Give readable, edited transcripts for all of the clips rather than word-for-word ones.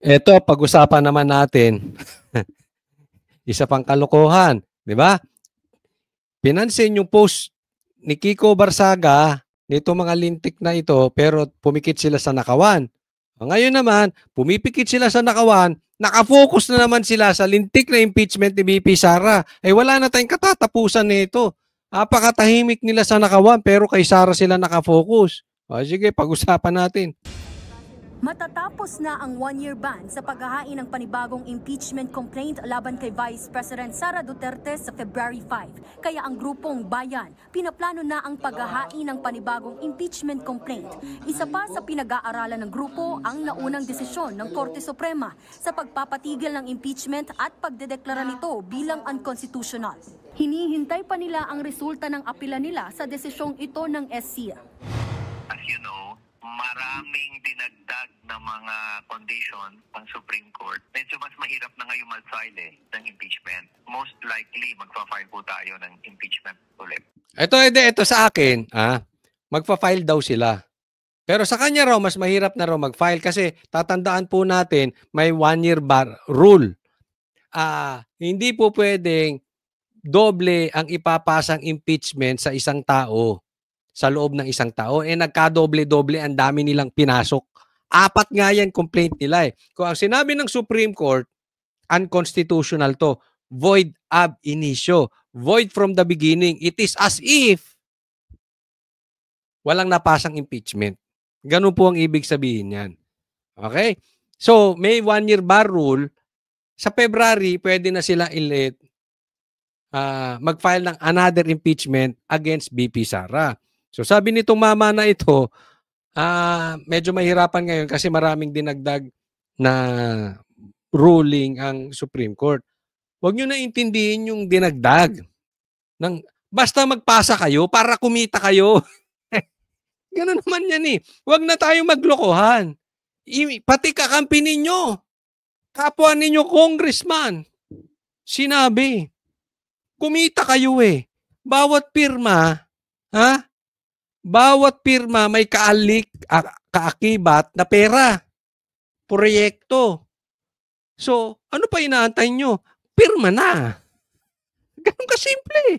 Eto, pag-usapan naman natin, isa pang kalokohan, di ba? Pinansin yung post ni Kiko Barsaga nito mga lintik na ito pero pumikit sila sa nakawan. Ngayon naman, pumipikit sila sa nakawan, nakafocus na naman sila sa lintik na impeachment ni BP Sara. Eh wala na tayong katatapusan nito. Napakatahimik nila sa nakawan pero kay Sara sila nakafocus. O sige, pag-usapan natin. Matatapos na ang one-year ban sa paghahain ng panibagong impeachment complaint laban kay Vice President Sara Duterte sa February 5. Kaya ang grupong Bayan, pinaplano na ang paghahain ng panibagong impeachment complaint. Isa pa sa pinag-aaralan ng grupo ang naunang desisyon ng Korte Suprema sa pagpapatigil ng impeachment at pagdedeklara nito bilang unconstitutional. Hinihintay pa nila ang resulta ng apela nila sa desisyong ito ng SC. As you know, maraming dinagdag na mga condition ang Supreme Court. Medyo mas mahirap na ngayon mag-file ng impeachment. Most likely, magpa-file po tayo ng impeachment ulit. Ito sa akin, magpa-file daw sila. Pero sa kanya raw, mas mahirap na raw mag-file kasi tatandaan po natin, may one-year bar rule. Hindi po pwedeng doble ang ipapasang impeachment sa isang tao. Sa loob ng isang tao, nagkadoble-doble ang dami nilang pinasok. 4 nga yan complaint nila eh. Kung ang sinabi ng Supreme Court, unconstitutional to, void ab initio, void from the beginning, it is as if walang napasang impeachment. Ganun po ang ibig sabihin yan. Okay? So, may one-year bar rule, sa February, pwede na sila mag-file ng another impeachment against BP Sara. So sabi nitong mama na ito, medyo mahirapan ngayon kasi maraming dinagdag na ruling ang Supreme Court. Huwag nyo na intindihin yung dinagdag. Basta magpasa kayo para kumita kayo. Ganun naman yan eh. Huwag na tayo maglokohan. Pati kakampi ninyo, kapwa ninyo congressman, sinabi, kumita kayo eh. Bawat pirma, bawat pirma may kaakibat na pera. Proyekto. So, ano pa inaantay nyo? Pirma na. Ganun kasimple.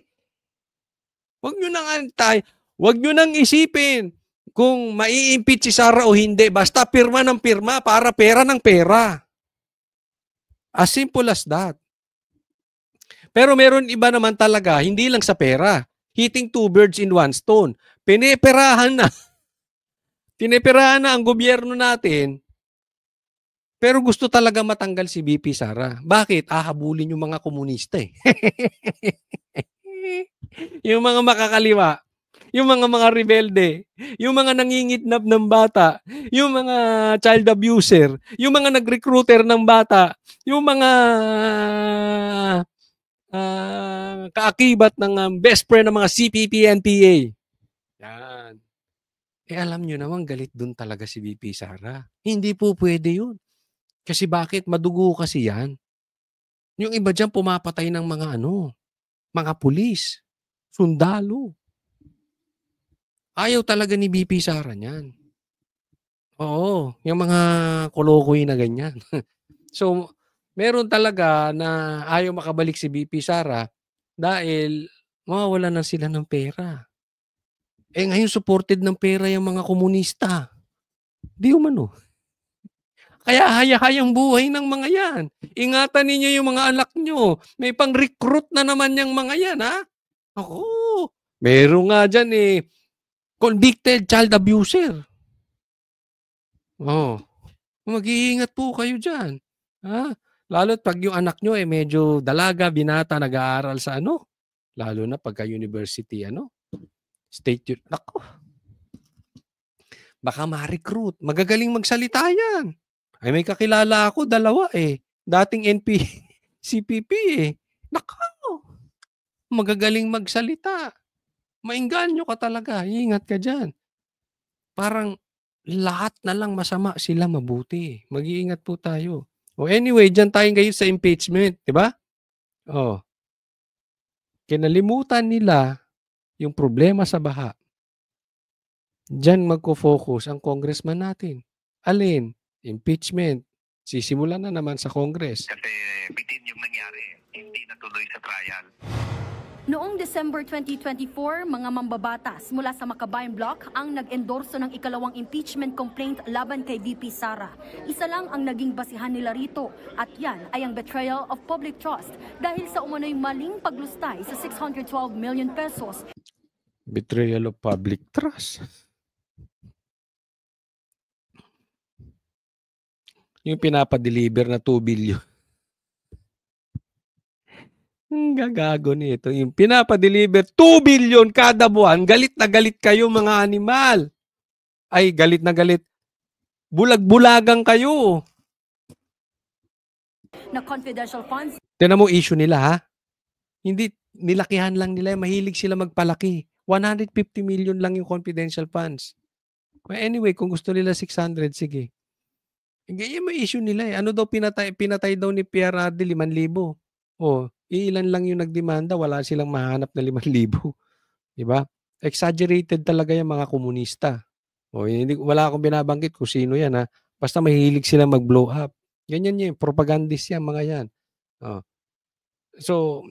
Huwag nyo nang antay. Huwag nyo nang isipin kung mai-impeach si Sara o hindi. Basta pirma ng pirma para pera ng pera. As simple as that. Pero meron iba naman talaga, hindi lang sa pera. Hitting 2 birds in 1 stone. Pineperahan na. Pineperahan na ang gobyerno natin. Pero gusto talaga matanggal si BP Sara. Bakit? Hahabulin yung mga komunista eh. Yung mga makakaliwa. Yung mga rebelde. Yung mga nangingitnap ng bata. Yung mga child abuser. Yung mga nag-recruiter ng bata. Yung mga kaakibat ng best friend ng mga CPP, NPA. Yan. Alam nyo naman, galit dun talaga si BP Sara. Hindi po pwede yun. Kasi bakit? Madugo kasi yan. Yung iba dyan pumapatay ng mga pulis, sundalo. Ayaw talaga ni BP Sara niyan. Oo, yung mga kolokoy na ganyan. So, meron talaga na ayaw makabalik si BP Sara dahil mawawala na sila ng pera. Ngayon supported ng pera yung mga komunista. Di umano. Kaya haya-hayang buhay ng mga yan. Ingatan ninyo yung mga anak nyo. May pang-recruit na naman yung mga yan, ha? Ako, meron nga dyan convicted child abuser. Mag-iingat po kayo dyan. Ha? Lalo't pag yung anak nyo medyo dalaga, binata, nag-aaral sa lalo na pagka-university, state, nako. Baka ma-recruit. Magagaling magsalita yan. Ay may kakilala ako, 2 dating CPP Nako. Magagaling magsalita. Mainganyo ka talaga. Ingat ka dyan. Parang lahat na lang masama, sila mabuti. Mag-iingat po tayo. Anyway, dyan tayo ngayon sa impeachment. Diba? Kinalimutan nila yung problema sa baha. Diyan magko-focus ang congressman natin. Alin? Impeachment. Sisimulan na naman sa Congress. Kasi bitin yung nangyari, hindi natuloy sa trial. Noong December 2024, mga mambabatas mula sa Makabayan Bloc ang nag-endorso ng ikalawang impeachment complaint laban kay VP Sara. Isa lang ang naging basihan nila rito at yan ay ang betrayal of public trust dahil sa umano'y maling paglustay sa 612 million pesos. Betrayal of public trust. Yung pinapadeliver na 2 billion. Ang gagago nito. Yung pinapadeliver 2 billion kada buwan. Galit na galit kayo mga animal. Ay, galit na galit. Bulag-bulagang kayo. Na confidential funds. Tignan mo issue nila ha. Hindi, nilakihan lang nila. Mahilig sila magpalaki. 150 million lang yung confidential funds. But anyway, kung gusto nila 600, sige. Ganyan may issue nila eh. Ano daw pinatay daw ni Pierre Arde 5,000. Oh, ilan lang yung nagdemanda, wala silang mahanap na 5,000. 'Di ba? Exaggerated talaga yung mga komunista. Oh, hindi wala akong binabanggit kung sino 'yan ha. Basta mahilig sila mag-blow up. Ganyan 'yan, propagandist 'yan mga 'yan. Oh. So,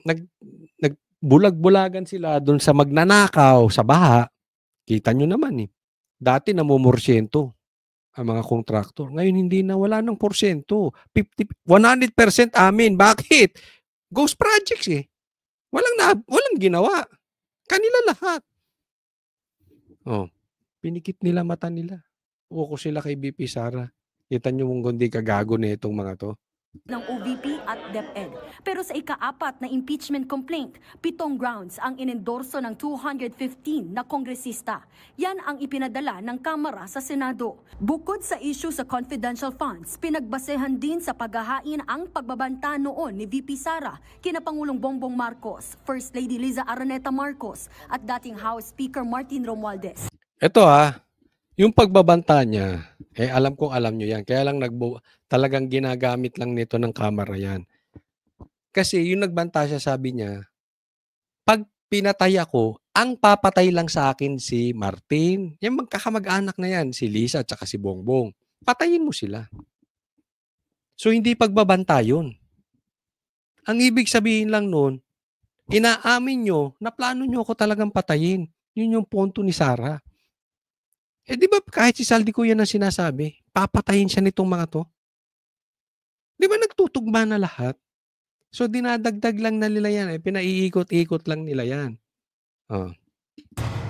nagbulag-bulagan sila doon sa magnanakaw sa baha. Kita nyo naman eh. Dati namumorsyento ang mga kontraktor. Ngayon hindi na, wala ng porsyento. 100% amin. Bakit? Ghost projects eh. Walang ginawa. Kanila lahat. Oh, pinikit nila mata nila. Uko sila kay BP Sara. Kita nyo mong gundi kagago na itong mga to. Ng OVP at DepEd. Pero sa ika-4 na impeachment complaint, 7 grounds ang inendorso ng 215 na kongresista. Yan ang ipinadala ng Kamara sa Senado. Bukod sa issue sa confidential funds, pinagbasehan din sa paghahain ang pagbabanta noon ni VP Sara kina Pangulong Bongbong Marcos, First Lady Liza Araneta Marcos at dating House Speaker Martin Romualdez. Ito yung pagbabanta niya, alam kong alam nyo yan. Kaya lang talagang ginagamit lang nito ng Kamara yan. Kasi yung nagbanta siya, sabi niya, pag pinatay ako, ang papatay lang sa akin si Martin. Yung magkakamag-anak na yan, si Lisa at saka si Bongbong. Patayin mo sila. So hindi pagbabanta yun. Ang ibig sabihin lang nun, inaamin nyo na plano nyo ako talagang patayin. Yun yung punto ni Sara. Di ba kahit si Saldi ko yan ang sinasabi, papatayin siya nitong mga to? Di ba nagtutugma na lahat? So dinadagdag lang na nila yan, pinaiikot-ikot lang nila yan. Oh.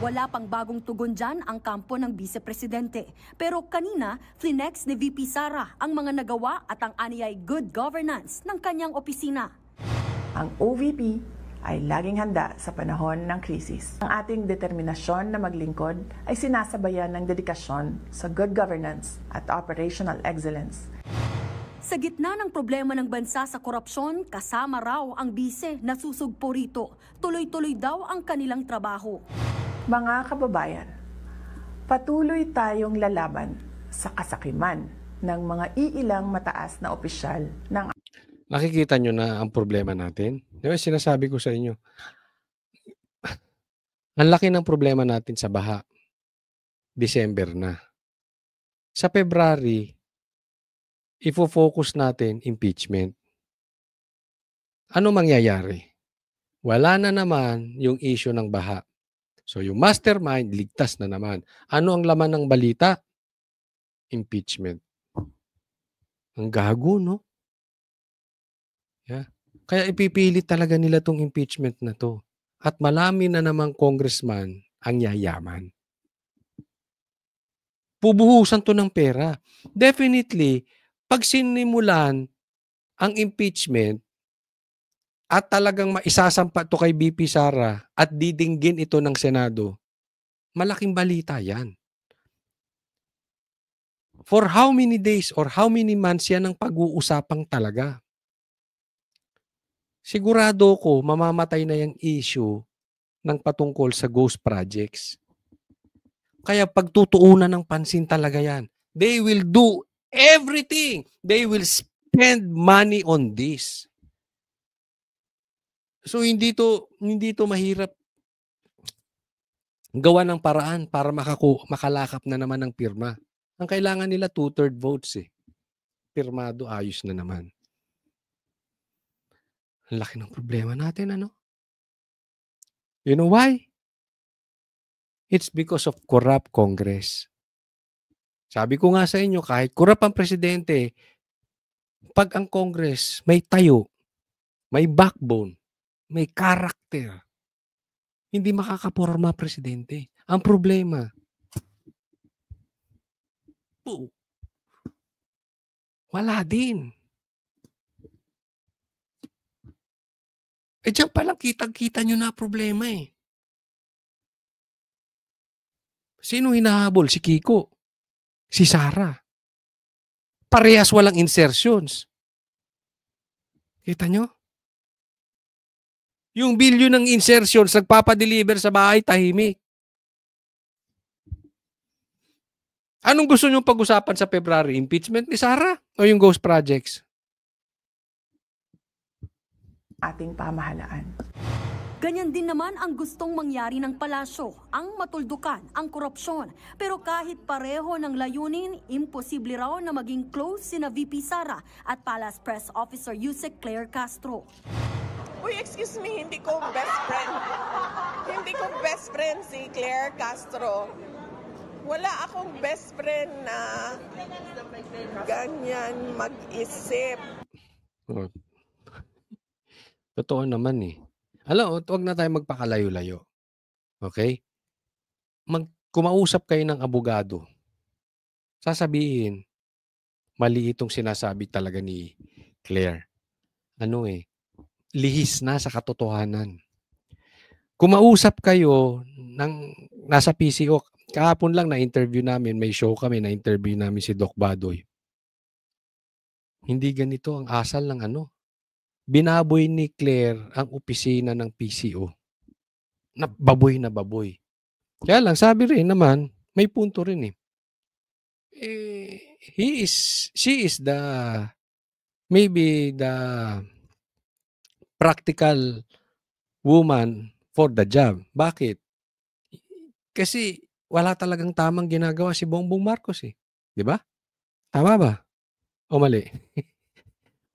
Wala pang bagong tugon dyan ang kampo ng Vice Presidente. Pero kanina, flinex ni VP Sara ang mga nagawa at ang aniyay good governance ng kanyang opisina. Ang OVP ay laging handa sa panahon ng krisis. Ang ating determinasyon na maglingkod ay sinasabayan ng dedikasyon sa good governance at operational excellence. Sa gitna ng problema ng bansa sa korupsyon, kasama raw ang bise na susugpo rito. Tuloy-tuloy daw ang kanilang trabaho. Mga kababayan, patuloy tayong lalaban sa kasakiman ng mga iilang mataas na opisyal ng Nakikita nyo na ang problema natin? Di ba sinasabi ko sa inyo? Ang laki ng problema natin sa baha. December na. Sa February, ifo-focus natin impeachment. Ano mangyayari? Wala na naman yung issue ng baha. So yung mastermind, ligtas na naman. Ano ang laman ng balita? Impeachment. Ang gago, no? Yeah. Kaya ipipilit talaga nila tong impeachment na to. At malami na namang congressman ang yayaman. Pubuhusan to ng pera. Definitely, pag sinimulan ang impeachment at talagang maisasampa to kay BP Sara at didinggin ito ng Senado, malaking balita yan. For how many days or how many months yan ang pag-uusapang talaga? Sigurado ko mamamatay na yung issue ng patungkol sa ghost projects. Kaya pagtutuunan ng pansin talaga yan. They will do everything. They will spend money on this. So hindi to mahirap gawa ng paraan para makalakap na naman ng pirma. Ang kailangan nila 2/3 votes eh. pirmado, ayos na naman. Ang laki ng problema natin, ano? You know why? It's because of corrupt Congress. Sabi ko nga sa inyo, kahit corrupt ang presidente, pag ang Congress may tayo, may backbone, may character, hindi makakaporma presidente. Ang problema, wala din. Diyan palang kitang-kita nyo na problema eh. Sino hinahabol? Si Kiko. Si Sara. Parehas walang insertions. Kita nyo? Yung bilyon ng insertions, nagpapadeliver sa bahay, tahimik. Anong gusto nyo pag-usapan sa February? Impeachment ni Sara o yung ghost projects? Ating pamahalaan. Ganyan din naman ang gustong mangyari ng palasyo, ang matuldukan ang korupsyon. Pero kahit pareho ng layunin, imposible raw na maging close sina VP Sara at Palace Press Officer Yusek Claire Castro. Uy, excuse me, hindi ko best friend. Hindi ko best friend si Claire Castro. Wala akong best friend na ganyan mag-isip. Oh. Totoo naman eh. Alam, huwag na tayo magpakalayo-layo. Okay? Kumausap kayo ng abogado. Sasabihin, mali itong sinasabi talaga ni Claire. Lihis na sa katotohanan. Kumausap kayo ng nasa PCO. Kahapon lang na-interview namin, may show kami, na-interview namin si Doc Badoy. Hindi ganito ang asal ng Binaboy ni Claire ang opisina ng PCO. Baboy na baboy. Kaya lang, sabi rin naman, may punto rin eh. She is maybe the practical woman for the job. Bakit? Kasi wala talagang tamang ginagawa si Bongbong Marcos eh. Di ba? Tama ba? O mali?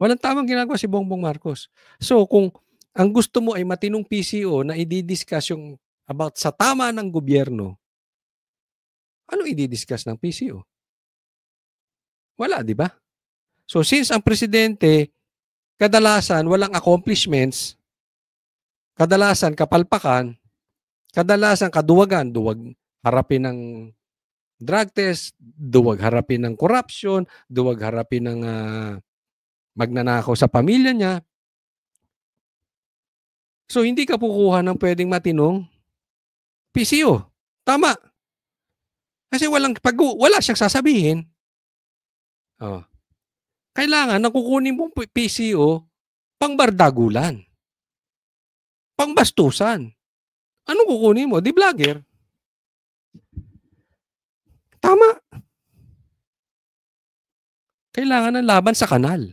Walang tamang ginagawa si Bongbong Marcos. So, kung ang gusto mo ay matinong PCO na i-discuss yung about sa tama ng gobyerno, ano i-discuss ng PCO? Wala, di ba? So, since ang presidente, kadalasan walang accomplishments, kadalasan kapalpakan, kadalasan kaduwagan, duwag harapin ng drug test, duwag harapin ng corruption, duwag harapin ng magnanakaw sa pamilya niya. So, hindi ka kukuha ng pwedeng matinong PCO. Tama. Kasi wala siyang sasabihin. Kailangan nakukunin mong PCO pangbardagulan. Pangbastusan. Anong kukunin mo? Di vlogger. Tama. Kailangan ng laban sa kanal.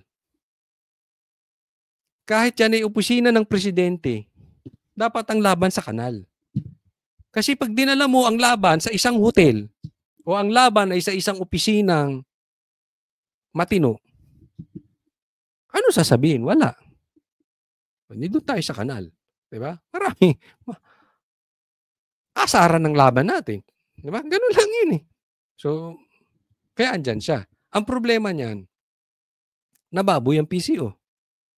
Kahit yan ay opisina ng presidente, dapat ang laban sa kanal. Kasi pag dinala mo ang laban sa isang hotel o ang laban ay sa isang opisinang matino, ano sasabihin? Wala. Hindi doon tayo sa kanal. Diba? Marami. Asaran ng laban natin. Diba? Ganun lang yun eh. So, kaya andyan siya. Ang problema niyan, nababoy ang PCO.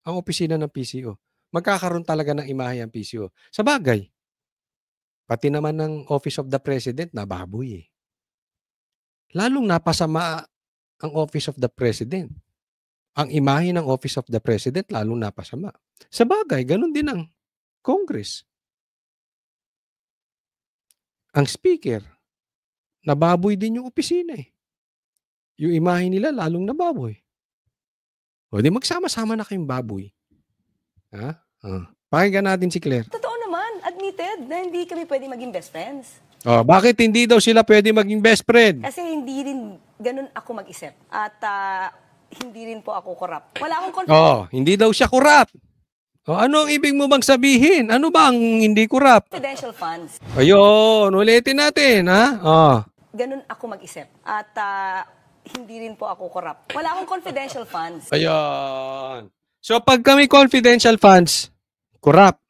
Ang opisina ng PCO. Magkakaroon talaga ng imahe ang PCO. Sa bagay, pati naman ng Office of the President, nababoy eh. Lalong napasama ang Office of the President. Ang imahe ng Office of the President, lalong napasama. Sa bagay, ganun din ang Congress. Ang Speaker, nababoy din yung opisina eh. Yung imahe nila, lalong nababoy. O di magsama-sama na kayong baboy. Ha? Pakinggan natin si Claire. Totoo naman, admitted na hindi kami pwede maging best friends. Bakit hindi daw sila pwede maging best friend? Kasi hindi rin ganun ako mag-isip. At hindi rin po ako corrupt. Wala akong Hindi daw siya corrupt. Ano ang ibig mo bang sabihin? Ano ba ang hindi corrupt? confidential funds. Ayun, ulitin natin, ha? Ganun ako mag-isip. At hindi rin po ako corrupt. Wala akong confidential funds. Ayan. So, pag kami confidential funds, corrupt.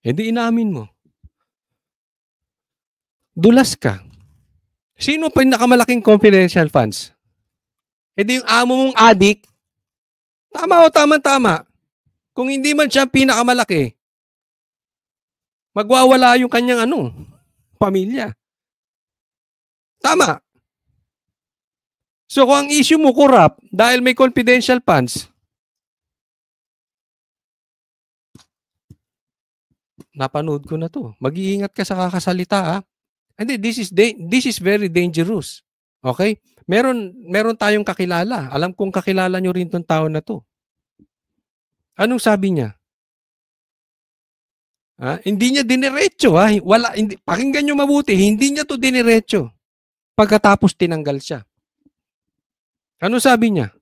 Hindi inamin mo. Dulas ka. Sino pa yung nakamalaking confidential funds? Hindi yung amo mong adik. Tama o tama-tama. Kung hindi man siya pinakamalaki, magwawala yung kanyang pamilya. Tama. So kung ang issue mo corrupt dahil may confidential funds, napanood ko na to. Mag-iingat ka sa kakasalita, ha? Hindi, this is very dangerous. Okay? Meron tayong kakilala. Alam kong kakilala nyo rin tong tao na to. Anong sabi niya? Hindi niya diniretso, ha? Pakinggan nyo mabuti, hindi niya to diniretso. Pagkatapos tinanggal siya. Ano sabi niya?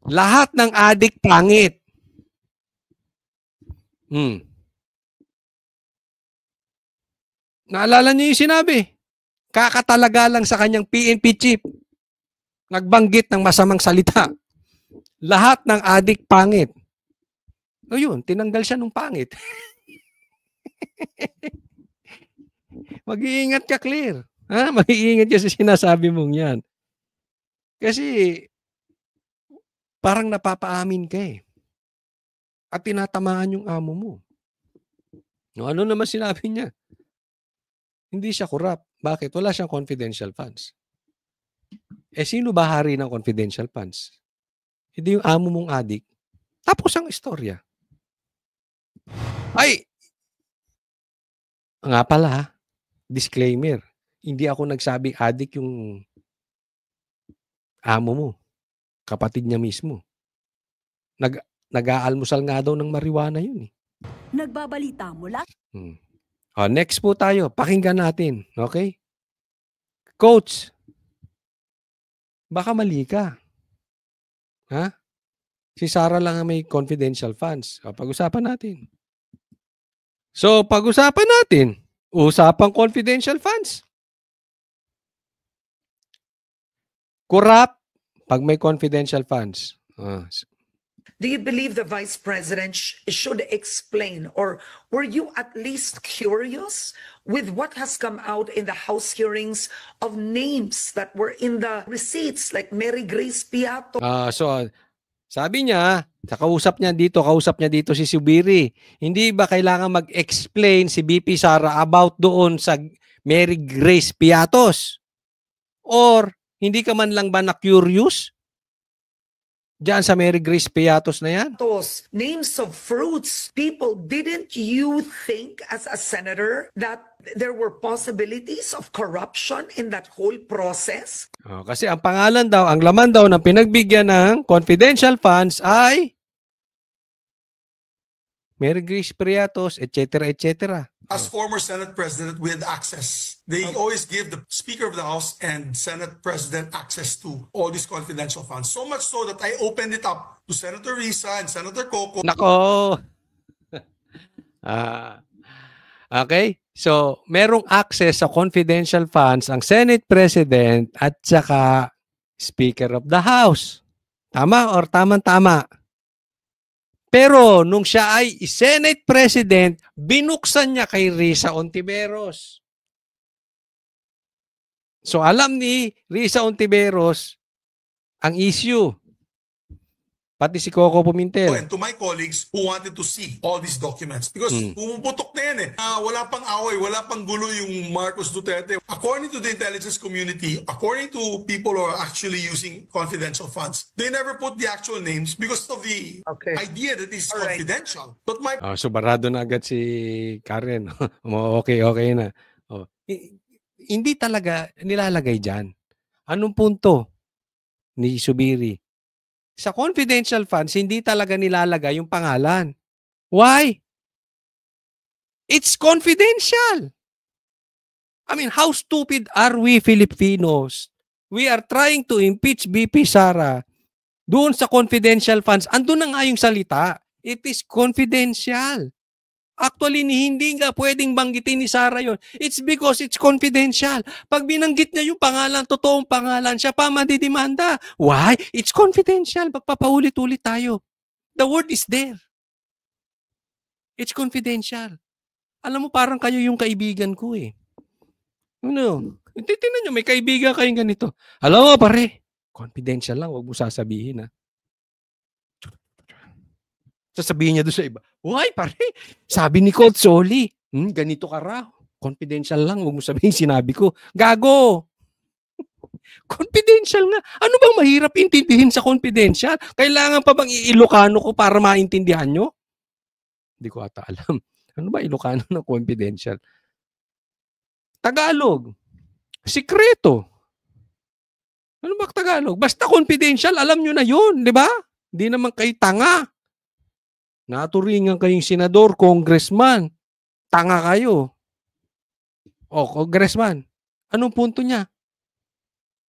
Lahat ng adik pangit. Naalala niyo yung sinabi? Kakatalaga lang sa kanyang PNP chief. Nagbanggit ng masamang salita. Lahat ng adik pangit. O yun, tinanggal siya nung pangit. Mag-iingat ka, Claire. Mag-iingat ka sa sinasabi mong yan. Kasi parang napapaamin ka eh. At tinatamaan yung amo mo. Ano naman sinabi niya? Hindi siya corrupt. Bakit? Wala siyang confidential funds. Sino ba hari ng confidential funds? Hindi yung amo mong adik. Tapos ang istorya. Ay! Nga pala, disclaimer. Hindi ako nagsabing adik yung amo mo. Kapatid niya mismo. Nag-aalmusal nga daw ng marijuana yun eh. Nagbabalita mula. Next po tayo. Pakinggan natin. Okay? Coach, baka mali ka. Ha? Si Sarah lang ang may confidential funds. Pag-usapan natin. So, pag-usapan natin. Usapang confidential funds. Corrupt pag may confidential funds. Do you believe the Vice President should explain, or were you at least curious with what has come out in the House hearings of names that were in the receipts like Mary Grace Piato? So, sabi niya, kausap niya dito si Subiri. Hindi ba kailangan mag-explain si BP Sara about doon sa Mary Grace Piatos? Or hindi ka man lang ba na-curious? Diyan sa Mary Grace Piatos na yan? Those names of fruits, people, didn't you think as a senator that there were possibilities of corruption in that whole process? Kasi ang pangalan daw, ang laman daw ng pinagbigyan ng confidential funds ay Mary Grace Piatos, etc., etc. As former Senate President with access, they always give the Speaker of the House and Senate President access to all these confidential funds. So much so that I opened it up to Senator Risa and Senator Coco. Nako! Okay? So, merong access sa confidential funds ang Senate President at saka Speaker of the House. Tama or tamang-tama? Pero nung siya ay Senate President, binuksan niya kay Risa Ontiveros. So alam ni Risa Ontiveros ang issue. Pati si Coco Pimentel. And to my colleagues who wanted to see all these documents. Because pumuputok na yan eh. Wala pang away, wala pang gulo yung Marcos Duterte. According to the intelligence community, according to people who are actually using confidential funds, they never put the actual names because of the idea that it's confidential. But my... So barado na agad si Karen. Okay na. Hindi talaga nilalagay dyan. Anong punto ni Subiri? Sa confidential funds, hindi talaga nilalagay yung pangalan. Why? It's confidential. I mean, how stupid are we Filipinos? We are trying to impeach BP Sara doon sa confidential funds. Andun na nga yung salita. It is confidential. Actually, hindi nga pwedeng banggitin ni Sara yon. It's because it's confidential. Pag binanggit niya yung pangalan, totoong pangalan, siya pa madidimanda. Why? It's confidential. Magpapaulit-ulit tayo. The word is there. It's confidential. Alam mo, parang kayo yung kaibigan ko eh. Ano? Titignan nyo, may kaibigan kayong ganito. Alam mo, pare, confidential lang, huwag mo sasabihin ha. Sasabihin niya doon sa iba, why pare, sabi ni Coach Soli, ganito ka raw, confidential lang, huwag mo sabihin sinabi ko. Gago! Confidential nga. Ano bang mahirap intindihin sa confidential? Kailangan pa bang i-Ilocano ko para maintindihan nyo? Hindi ko ata alam. Ano ba Ilocano na confidential? Tagalog. Sikreto. Ano ba Tagalog? Basta confidential, alam nyo na yun, di ba? Hindi naman kayo tanga. Naturingan kayong senador, congressman. Tanga kayo. O, congressman. Anong punto niya?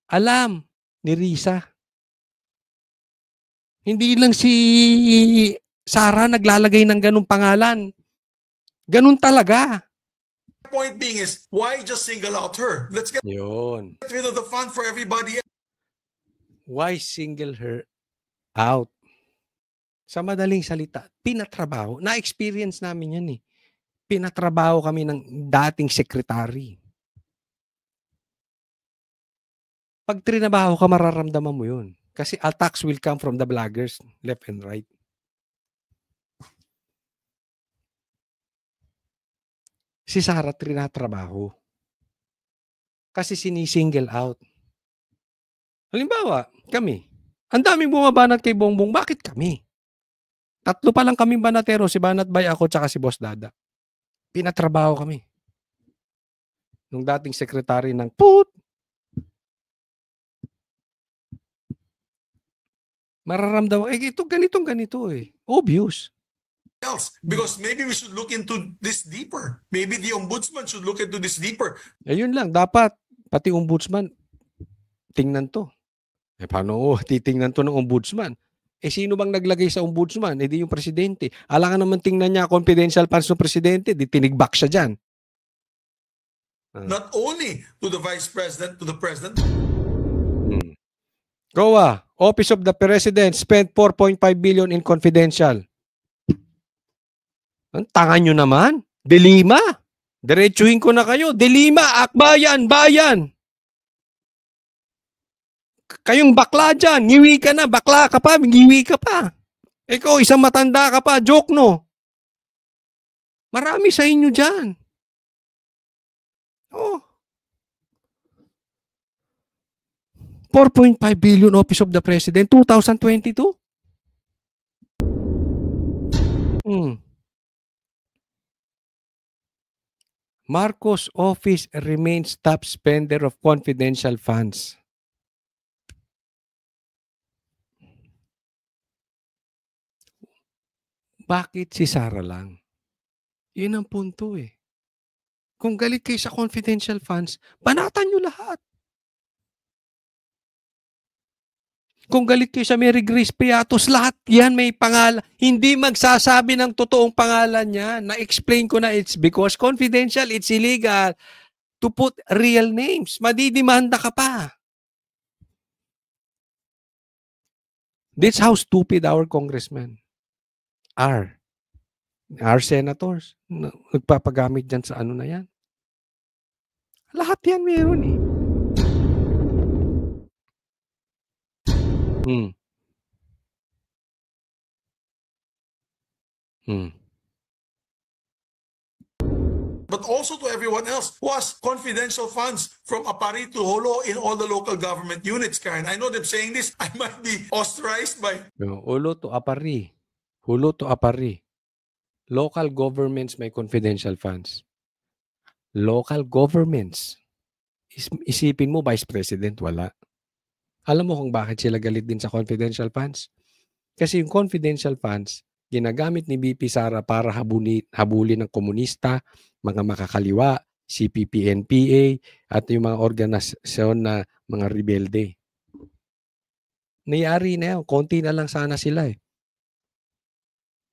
Alam ni Risa. Hindi lang si Sara naglalagay ng ganung pangalan. Ganun talaga. Point being is, why just single out her? Let's get Yun. rid of the fun for everybody. Why single her out? Sa madaling salita, pinatrabaho. Na-experience namin yan eh. Pinatrabaho kami ng dating sekretary. Pag trinabaho ka, mararamdaman mo yun. Kasi attacks will come from the bloggers, left and right. Si Sara trinatrabaho. Kasi sinisingle out. Halimbawa, kami. Ang daming bumabanat kay Bongbong. Bakit kami? 3 pa lang kaming banatero, si Banat Bay, ako, tsaka si Boss Dada. Pinatrabaho kami. Nung dating sekretary ng PUT. Mararamdaman, ito ganito eh. Obvious. Else, because maybe we should look into this deeper. Maybe the ombudsman should look into this deeper. Ayun lang, dapat, pati ombudsman, tingnan to. Paano titingnan to ng ombudsman? Sino bang naglagay sa ombudsman? Di yung presidente. Alangan naman tingnan niya confidential funds ng presidente, di tinigbak siya dyan. Not only to the vice president, to the president. COA, Office of the President spent 4.5 billion in confidential. Ang tanga nyo naman. Delima. Diretsuhin ko na kayo. Delima, Akbayan, Bayan. Kayong bakla dyan, ngiwi ka na, bakla ka pa, ngiwi ka pa. Ikaw, isang matanda ka pa, joke no. Marami sa inyo dyan. Oh. 4.5 billion Office of the President, 2022? Marcos office remains top spender of confidential funds. Bakit si Sara lang? Yun ang punto eh. Kung galit kayo sa confidential funds, banatan nyo lahat. Kung galit kayo sa Mary Grace Piatos, lahat yan may pangalan. Hindi magsasabi ng totoong pangalan niya. Na-explain ko na, it's because confidential, it's illegal to put real names. Madidimanda ka pa. That's how stupid our congressmen are. Our senators. Nagpapagamit dyan sa ano na yan. Lahat yan meron eh. But also to everyone else who has confidential funds from Apari to Holo in all the local government units, Karen. I know them saying this. I might be ostracized by... Holo to Apari. Holo to Apari. Local governments may confidential funds. Local governments. Isipin mo, Vice President, wala. Alam mo kung bakit sila galit din sa confidential funds? Kasi yung confidential funds, ginagamit ni BP Sara para habulin ng komunista, mga makakaliwa, CPP-NPA, at yung mga organisasyon na mga rebelde. Nayari na yan. Konti na lang sana sila eh.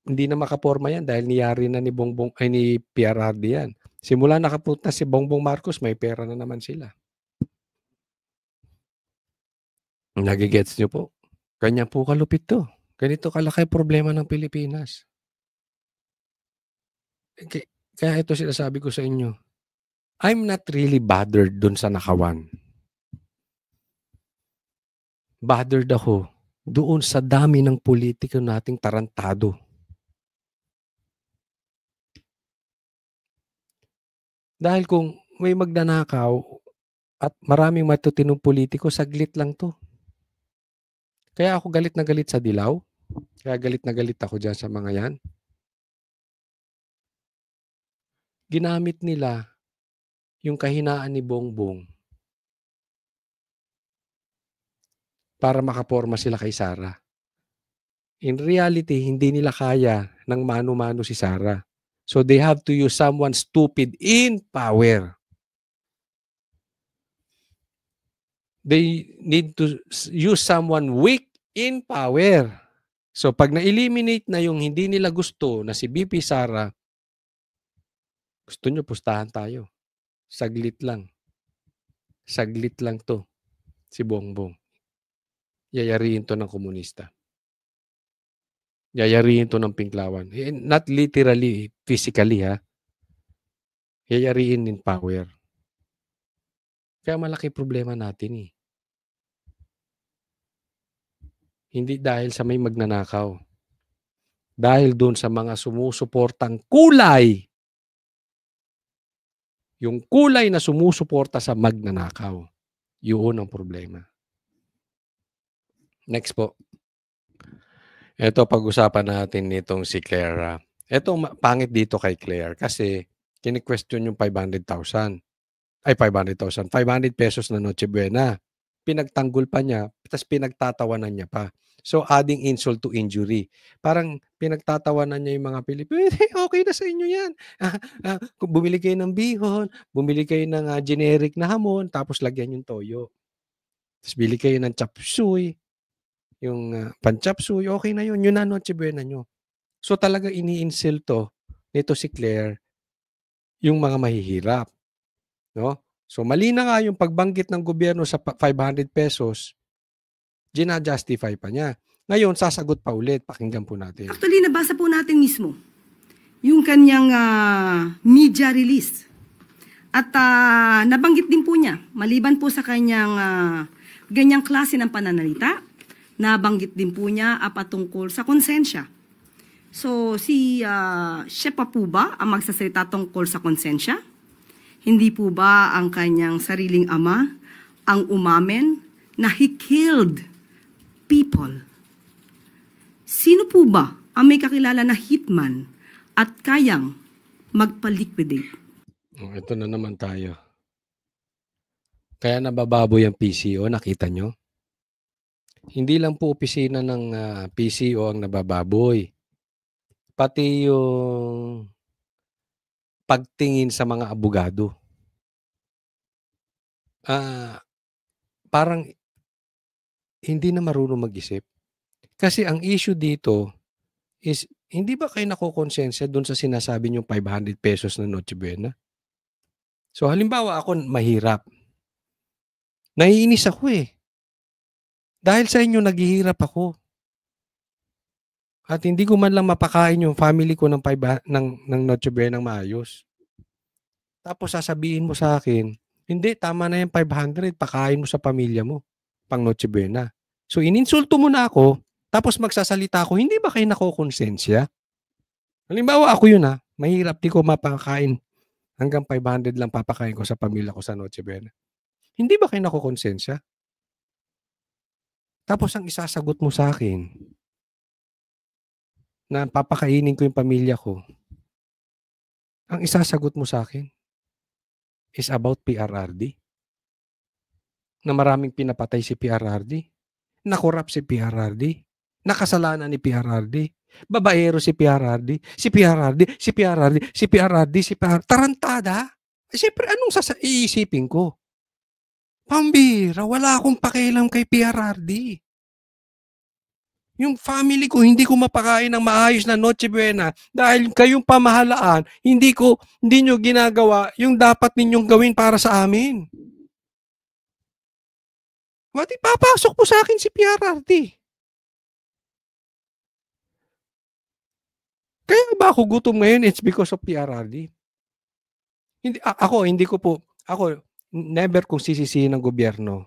hindi na makaporma yan dahil niyari na ni ni PRRD yan. Simula nakapunta si Bongbong Marcos, may pera na naman sila. Nagigets nyo po? Kanya po kalupit to. Ganito kalaki problema ng Pilipinas. Kaya ito sinasabi ko sa inyo. I'm not really bothered dun sa nakawan. Bothered ako doon sa dami ng politiko nating tarantado. Dahil kung may magnanakaw at maraming matutinong politiko, saglit lang to. Kaya ako galit na galit sa Dilaw. Kaya galit na galit ako dyan sa mga yan. Ginamit nila yung kahinaan ni Bongbong para makaporma sila kay Sara. In reality, hindi nila kaya ng mano-mano si Sara. So they have to use someone stupid in power. They need to use someone weak in power. So pag na-eliminate na yung hindi nila gusto na si BP Sara, gusto nyo pustahan tayo. Saglit lang. Saglit lang to. Si Bongbong. Yayariin to ng komunista. Yayariin to ng Pinklawan. Not literally, physically ha. Yayariin in power. Kaya malaki problema natin eh. Hindi dahil sa may magnanakaw. Dahil doon sa mga sumusuportang kulay. Yung kulay na sumusuporta sa magnanakaw. Yun ang problema. Next po. Ito, pag-usapan natin nitong si Clara. Ito, pangit dito kay Claire kasi kini-question yung 500,000. Ay, 500,000. 500 pesos na Noche Buena. Pinagtanggol pa niya, tapos pinagtatawanan niya pa. So, adding insult to injury. Parang pinagtatawanan niya yung mga Pilipino. Okay na sa inyo yan. Bumili kayo ng bihon, bumili kayo ng generic na hamon, tapos lagyan yung toyo. Tapos bili kayo ng chop suey, yung pan-chop suey, okay na yun. Yun na Noche Buena nyo. So, talaga ini-insult to nito si Claire yung mga mahihirap. No? So, mali na nga yung pagbanggit ng gobyerno sa 500 pesos, gina-justify pa niya. Ngayon, sasagot pa ulit. Pakinggan po natin. Actually, nabasa po natin mismo yung kanyang media release. At nabanggit din po niya, maliban po sa kanyang ganyang klase ng pananalita, nabanggit din po niya patungkol sa konsensya. So, siya pa po ba ang magsasalita tungkol sa konsensya? Hindi po ba ang kanyang sariling ama ang umamin na he killed people? Sino po ba ang may kakilala na hitman at kayang magpa-liquidate? Ito na naman tayo. Kaya nabababoy ang PCO, nakita nyo? Hindi lang po opisina ng PCO ang nabababoy. Pati yung pagtingin sa mga abogado. Parang hindi na marunong mag-isip. Kasi ang issue dito is, hindi ba kayo nakukonsensya doon sa sinasabi niyong 500 pesos na Noche Buena? So halimbawa ako mahirap. Naiinis ako eh. Dahil sa inyo naghihirap ako. At hindi ko man lang mapakain yung family ko ng Noche Buena ng maayos. Tapos sasabihin mo sa akin, hindi, tama na yung 500, pakain mo sa pamilya mo, pang Noche Buena. So ininsulto mo na ako, tapos magsasalita ako, hindi ba kayo nakukonsensya? Halimbawa ako yun mahirap, di ko mapakain. Hanggang 500 lang papakain ko sa pamilya ko sa Noche Buena. Hindi ba kayo nakukonsensya? Tapos ang isasagot mo sa akin, na papakainin ko yung pamilya ko, ang isasagot mo sa akin is about PRRD. Na maraming pinapatay si PRRD. Nakorap si PRRD. Nakasalanan ni PRRD. Babaero si PRRD. Si PRRD. Si PRRD. Si PRRD. Si PRRD. Tarantada. Siyempre, anong iisipin ko? Pambira, wala akong pakialam kay PRRD. Yung family ko, hindi ko mapakain ng maayos na Noche Buena dahil kayong pamahalaan, hindi nyo ginagawa yung dapat ninyong gawin para sa amin. Mati, papasok po sa akin si PRRD. Kaya ba ako gutom ngayon? It's because of PRRD. Ako, never kong sisisihin ng gobyerno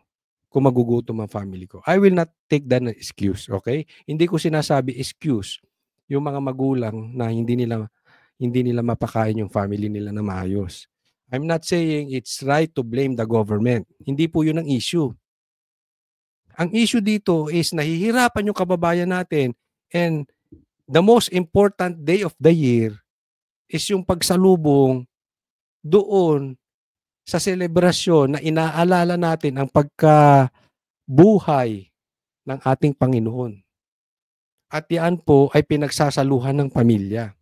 kung magugutom ang family ko. I will not take that as excuse, okay? Hindi ko sinasabi excuse yung mga magulang na hindi nila mapakain yung family nila na maayos. I'm not saying it's right to blame the government. Hindi po yun ang issue. Ang issue dito is nahihirapan yung kababayan natin, and the most important day of the year is yung pagsalubong doon sa selebrasyon na inaalala natin ang pagkabuhay ng ating Panginoon. At yan po ay pinagsasaluhan ng pamilya.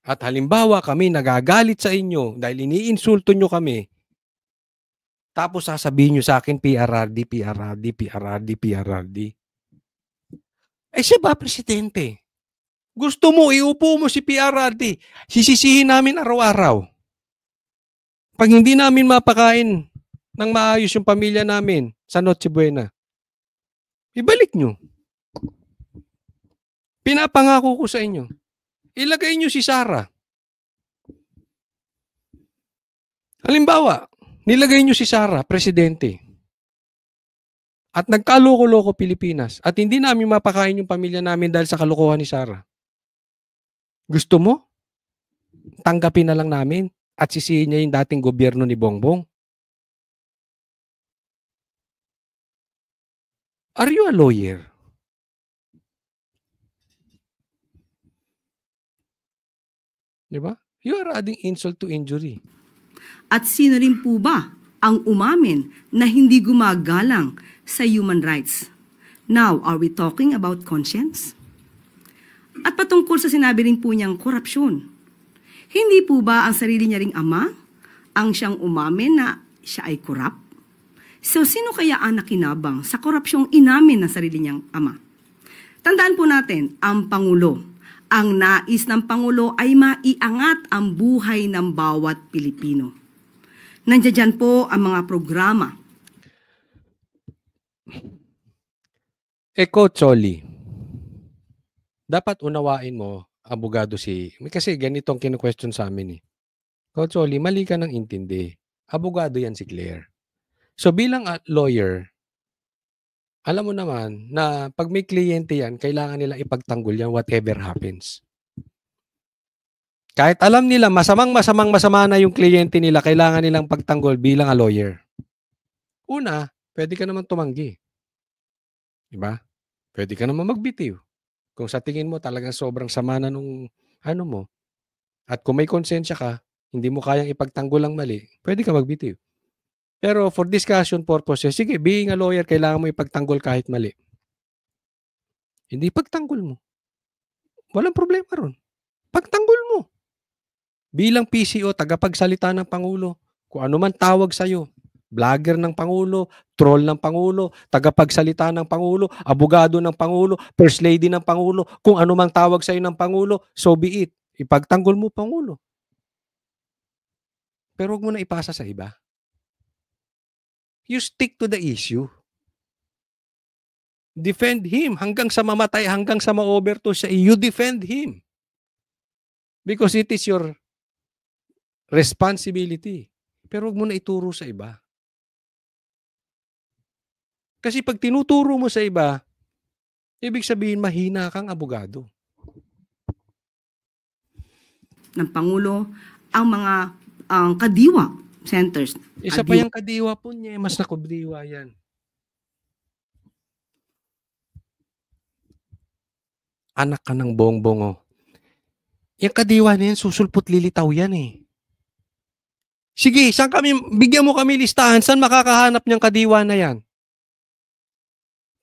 At halimbawa kami nagagalit sa inyo dahil iniinsulto nyo kami, tapos sasabihin nyo sa akin, PRRD. Eh siya ba, Presidente? Gusto mo, iupo mo si PRRD. Sisisihin namin araw-araw. Pag hindi namin mapakain ng maayos yung pamilya namin sa Noche Buena, ibalik nyo. Pinapangako ko sa inyo. Ilagay nyo si Sara. Halimbawa, nilagay nyo si Sara, Presidente. At nagkaloko-loko Pilipinas. At hindi namin mapakain yung pamilya namin dahil sa kalokohan ni Sara. Gusto mo? Tanggapin na lang namin at sisihin niya yung dating gobyerno ni Bongbong. Are you a lawyer? Diba? You are adding insult to injury. At sino rin po ba ang umamin na hindi gumagalang sa human rights? Now, are we talking about conscience? At patungkol sa sinabi rin po niyang korupsyon, hindi po ba ang sarili niya ring ama ang siyang umamin na siya ay korap? So, sino kaya ang nakinabang sa korupsyong inamin ng sarili niyang ama? Tandaan po natin, ang Pangulo. Ang nais ng Pangulo ay maiangat ang buhay ng bawat Pilipino. Nandiyan po ang mga programa. Coach Oli, dapat unawain mo, abogado kasi ganito ang kinu-question sa amin eh. Coach Oli, mali ka ng intindi. Abogado yan si Claire. So bilang lawyer, alam mo naman na pag may kliyente yan, kailangan nila ipagtanggol yan whatever happens. Kahit alam nila masama na yung kliyente nila, kailangan nilang pagtanggol bilang a lawyer. Una, pwede ka naman tumanggi. Diba? Pwede ka naman magbitiw. Kung sa tingin mo talagang sobrang sama na nung ano mo, at kung may konsensya ka, hindi mo kayang ipagtanggol ang mali, pwede ka magbitiw. Pero for discussion purposes, sige, being a lawyer, kailangan mo ipagtanggol kahit mali. Hindi pagtanggol mo. Walang problema ron. Pagtanggol mo. Bilang PCO, tagapagsalita ng Pangulo, kung ano man tawag sa'yo, vlogger ng Pangulo, troll ng Pangulo, tagapagsalita ng Pangulo, abogado ng Pangulo, first lady ng Pangulo, kung ano mang tawag sa'yo ng Pangulo, so be it. Ipagtanggol mo, Pangulo. Pero huwag mo na ipasa sa iba. You stick to the issue. Defend him hanggang sa mamatay, hanggang sa ma-overdose siya. You defend him. Because it is your responsibility. Pero huwag mo na ituro sa iba. Kasi pag tinuturo mo sa iba, ibig sabihin mahina kang abogado. Ng Pangulo, ang mga kadiwa centers. Isa pa yung kadiwa po niya, mas nakubdiwa yan. Anak ka ng Bongbong, oh. Yung kadiwa na yan, susulpot lilitaw yan eh. Sige, bigyan mo kami listahan, saan makakahanap niyang kadiwa na yan?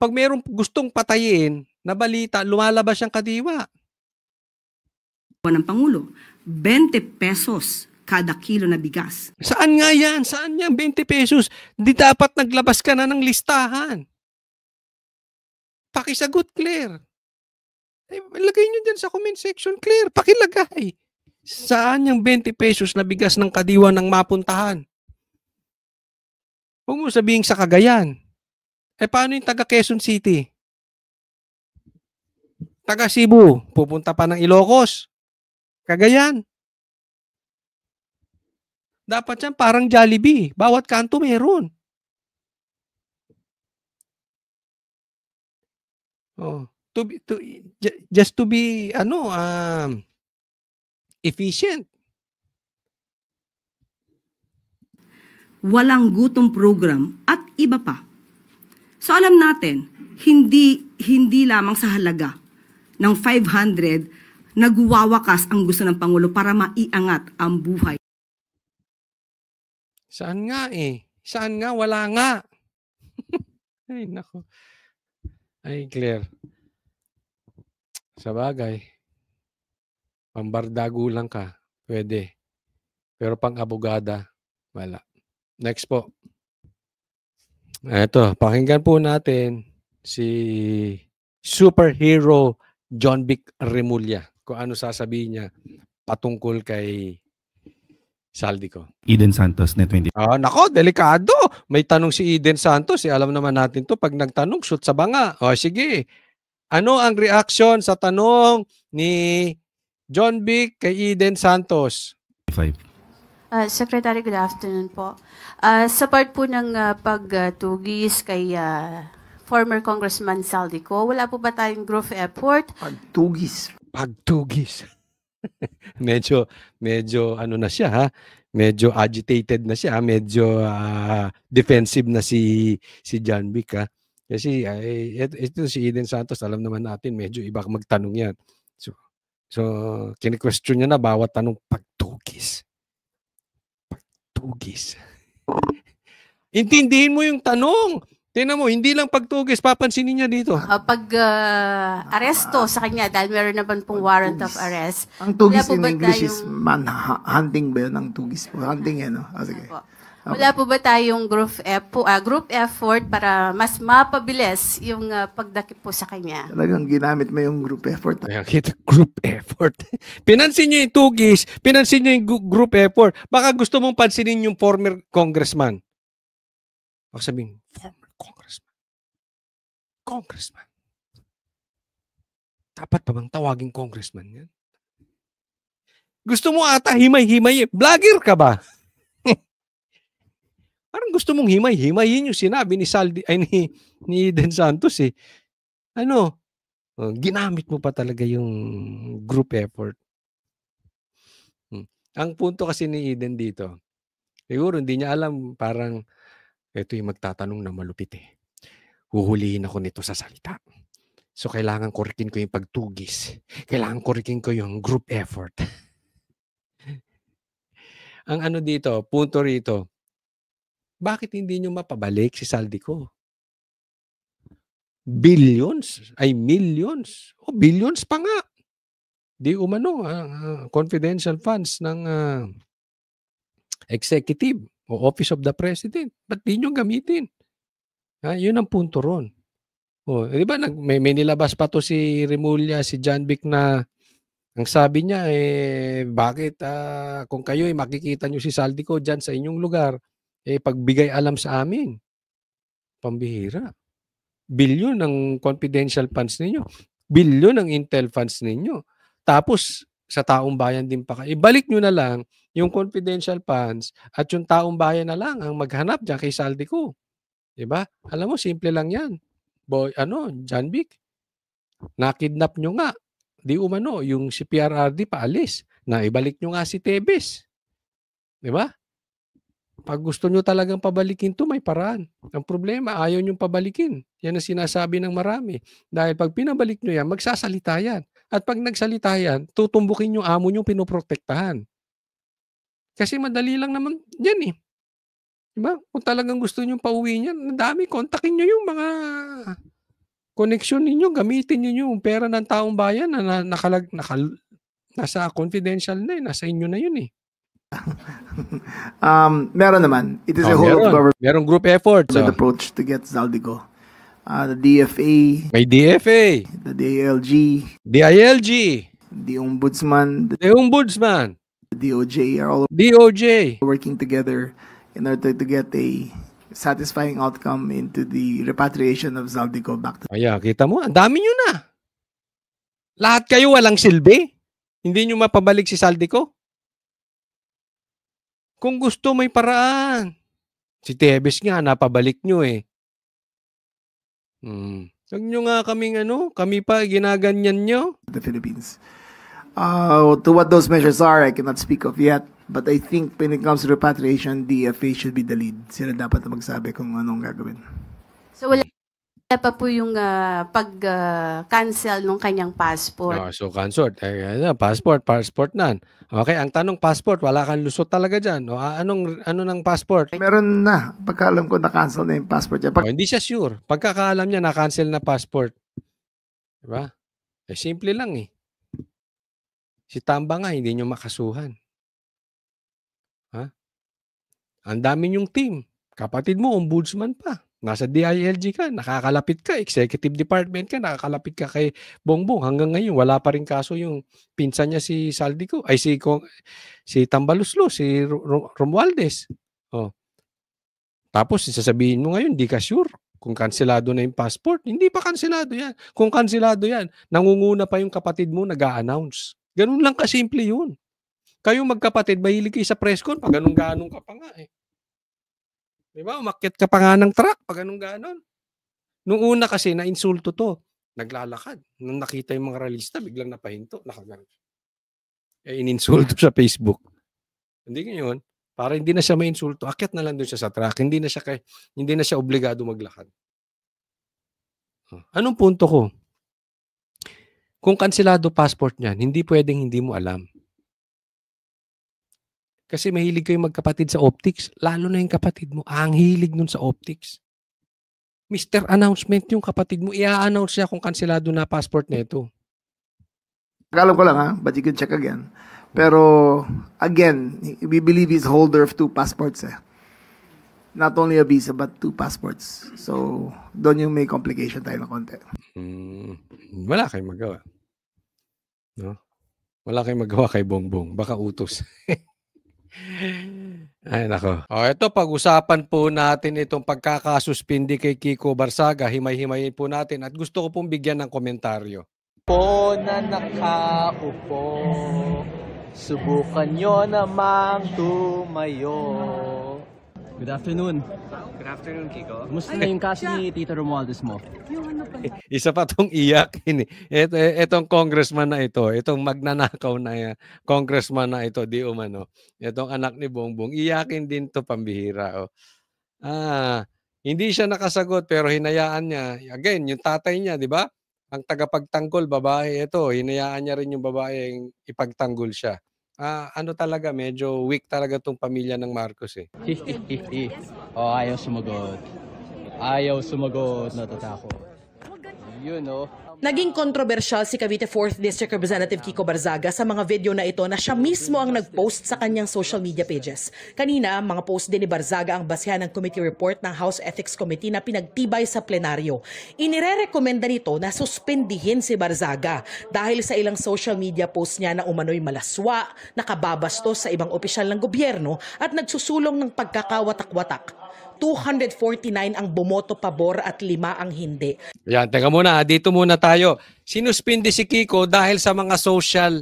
Pag mayroong gustong patayin na balita, lumalabas yung kadiwa. Ng Pangulo, 20 pesos kada kilo na bigas. Saan nga yan? Saan yan 20 pesos? Di dapat naglabas ka na ng listahan. Pakisagot, Claire. Lagay nyo dyan sa comment section, Claire. Pakilagay. Saan yung 20 pesos na bigas ng Kadiwa ng mapuntahan? Huwag mo sabihin sa Cagayan. Paano yung taga Quezon City? Taga Cebu, pupunta pa ng Ilocos. Cagayan. Dapat yan parang Jollibee. Bawat kanto meron. Oh, just to be efficient. Walang gutom program at iba pa. So alam natin, hindi lamang sa halaga ng 500 nagwawakas ang gusto ng Pangulo para maiangat ang buhay. Saan nga Saan nga? Wala nga. Ay, nako. Ay, Claire. Sa bagay, pambardago lang ka, pwede. Pero pang abogada, wala. Next po. Ito, pakinggan po natin si superhero John Vic Remulla. Kung ano sasabihin niya patungkol kay Saldico. Eden Santos, Net 20. Nako, delikado. May tanong si Eden Santos. Alam naman natin to pag nagtanong, shoot sa banga. Sige. Ano ang reaction sa tanong ni John Vic kay Eden Santos? 5. Secretary, good afternoon po. Sa part po ng pagtugis kay former Congressman Saldico, wala po ba tayong group effort? Pagtugis. medyo ano na siya, ha? Medyo agitated na siya, medyo defensive na si John Vic, ha? Kasi ito si Eden Santos, alam naman natin medyo iba magtanong yan. So kini-question niya na bawat tanong pagtugis. Intindihin mo yung tanong. Tingnan mo, hindi lang pagtugis, papansinin niya dito. Aresto sa kanya dahil meron naman pong warrant of arrest. Ang tugis in English is hunting ba yun? Ang tugis po. Hunting yan, no? Sige. Wala po ba tayong group effort para mas mapabilis yung pagdakip po sa kanya? Talagang ginamit mo yung group effort. Group effort. Pinansin niyo yung tugis, pinansin niyo yung group effort. Baka gusto mong pansinin yung former congressman. Baka sabihin, former congressman. Dapat pa bang tawaging congressman yan? Gusto mo ata himay-himay. Vlogger ka ba? Parang gusto mong himay-himayin yung sinabi ni Eden Santos eh. Ginamit mo pa talaga yung group effort. Ang punto kasi ni Eden dito, siguro hindi niya alam, parang ito yung magtatanong na malupit eh. Huhulihin ako nito sa salita. So kailangan korikin ko yung pagtugis. Kailangan korikin ko yung group effort. Ang dito, punto rito, bakit hindi nyo mapabalik si Saldico? Billions, ay millions, o billions pa nga. Di umano, confidential funds ng executive o Office of the President. Ba't di nyo gamitin? Yun ang punto ron. Di ba may nilabas pa to si Remulla, si John Vic na ang sabi niya bakit kung kayo makikita nyo si Saldico dyan sa inyong lugar, pagbigay alam sa amin. Pambihira. Bilyon ang confidential funds ninyo. Bilyon ang intel funds ninyo. Tapos sa taong bayan din pa kayo. Ibalik nyo na lang yung confidential funds at yung taong bayan na lang ang maghanap dyan kay Saldico. Diba? Alam mo, simple lang yan. John Vic, nakidnap nyo nga. Di umano, yung si PRRD paalis. Na ibalik nyo nga si Tebes. Diba? Pag gusto nyo talagang pabalikin to, may paraan. Ang problema, ayaw nyo pabalikin. Yan ang sinasabi ng marami. Dahil pag pinabalik nyo yan, magsasalita yan. At pag nagsalita yan, tutumbukin yung amo nyo pinoprotektahan. Kasi madali lang naman yan eh. Diba? Kung talagang gusto nyo pauwi niyan, dami, kontakin nyo yung mga connection ninyo, gamitin nyo yung pera ng taong bayan na nasa confidential na nasa inyo na yun eh. Meron naman. It is a whole of government merong group effort. approach to get Saldico. the DFA, May DFA, the DILG, DILG, the Ombudsman, the Ombudsman, the DOJ are all DOJ. working together in order to get a satisfying outcome into the repatriation of Zaldico back to... Ayan, kita mo, ang dami nyo na. Lahat kayo walang silbi. Hindi nyo mapabalik si Zaldico. Kung gusto, may paraan. Si Tebes nga, napabalik nyo eh. Huwag nyo nga kaming kami pa ginaganyan nyo. The Philippines. To what those measures are, I cannot speak of yet. But I think when it comes to repatriation, DFA should be the lead. Sila dapat na magsabi kung anong gagawin. So wala pa po yung pag-cancel ng kanyang passport. So cancel. Passport nan. Okay, ang tanong passport, wala kang lusot talaga dyan. Ano ng passport? Meron na. Pagkaalam ko na-cancel na yung passport niya. Hindi siya sure. Pagkakaalam niya, na-cancel na passport. Diba? Simple lang eh. Si Tamba nga, hindi nyo makasuhan. Ang dami yung team. Kapatid mo, ombudsman pa. Nasa DILG ka, nakakalapit ka. Executive Department ka, nakakalapit ka kay Bongbong. Hanggang ngayon, wala pa rin kaso yung pinsan niya si Zaldico. Ay, si Tambaluslos, si Romualdez. Tapos, sasabihin mo ngayon, di ka sure kung kanselado na yung passport. Hindi pa kanselado yan. Kung kanselado yan, nangunguna pa yung kapatid mo nag-a-announce. Ganun lang kasimple yun. Kayo magkapatid, mahilig kayo sa presscon, pag ganun-ganun ka pa nga eh. Diba? Umakyat ka pa nga ng truck, pag ganun-ganon. Nung una kasi, na-insulto to. Naglalakad. Nung nakita yung mga realista, biglang napahinto. Nakaganon. Ininsulto sa Facebook. Hindi ngayon, para hindi na siya ma-insulto, akyat na lang doon siya sa truck. Hindi na siya obligado maglakad. Anong punto ko? Kung kanselado passport niyan, hindi pwedeng hindi mo alam. Kasi mahilig kayo magkapatid sa optics. Lalo na yung kapatid mo. Ang hilig nun sa optics. Mr. Announcement yung kapatid mo. I-announce siya kung kanselado na passport nito. Alam ko lang but you can check again. Pero, again, we believe he's holder of 2 passports Not only a visa, but 2 passports. So, doon yung may complication tayo ng konti. Wala kayong magawa. No? Wala kayong magawa kay Bongbong. Baka utos. Ay, nako. Ito, pag-usapan po natin itong pagkakasuspindi kay Kiko Barzaga. Himay-himayin po natin at gusto ko pong bigyan ng komentaryo. Po na nakaupo, subukan nyo namang tumayo. Good afternoon. Good afternoon, Kiko. Kumusta na yung kaso ni Tito Romualdez mo? Isa pa itong iyakin Itong congressman na ito, itong magnanakaw na congressman na ito, di umano. Itong anak ni Bongbong, iyakin din to pambihira. Hindi siya nakasagot pero hinayaan niya. Again, yung tatay niya, di ba? Ang tagapagtanggol, babae ito. Hinayaan niya rin yung babaeng ipagtanggol siya. Talaga, medyo weak talaga tong pamilya ng Marcos 50-50. Ayaw sumagot. Ayaw sumagot, natatakot. Yun, Naging kontrobersyal si Cavite 4th District Representative Kiko Barzaga sa mga video na ito na siya mismo ang nag-post sa kanyang social media pages. Kanina, mga post din ni Barzaga ang basehan ng committee report ng House Ethics Committee na pinagtibay sa plenaryo. Inirerekomenda nito na suspendihin si Barzaga dahil sa ilang social media post niya na umano'y malaswa, nakababastos sa ibang opisyal ng gobyerno at nagsusulong ng pagkakawatak-watak. 249 ang bumoto pabor at 5 ang hindi. Yan, teka muna, dito muna tayo. Sinuspindi si Kiko dahil sa mga social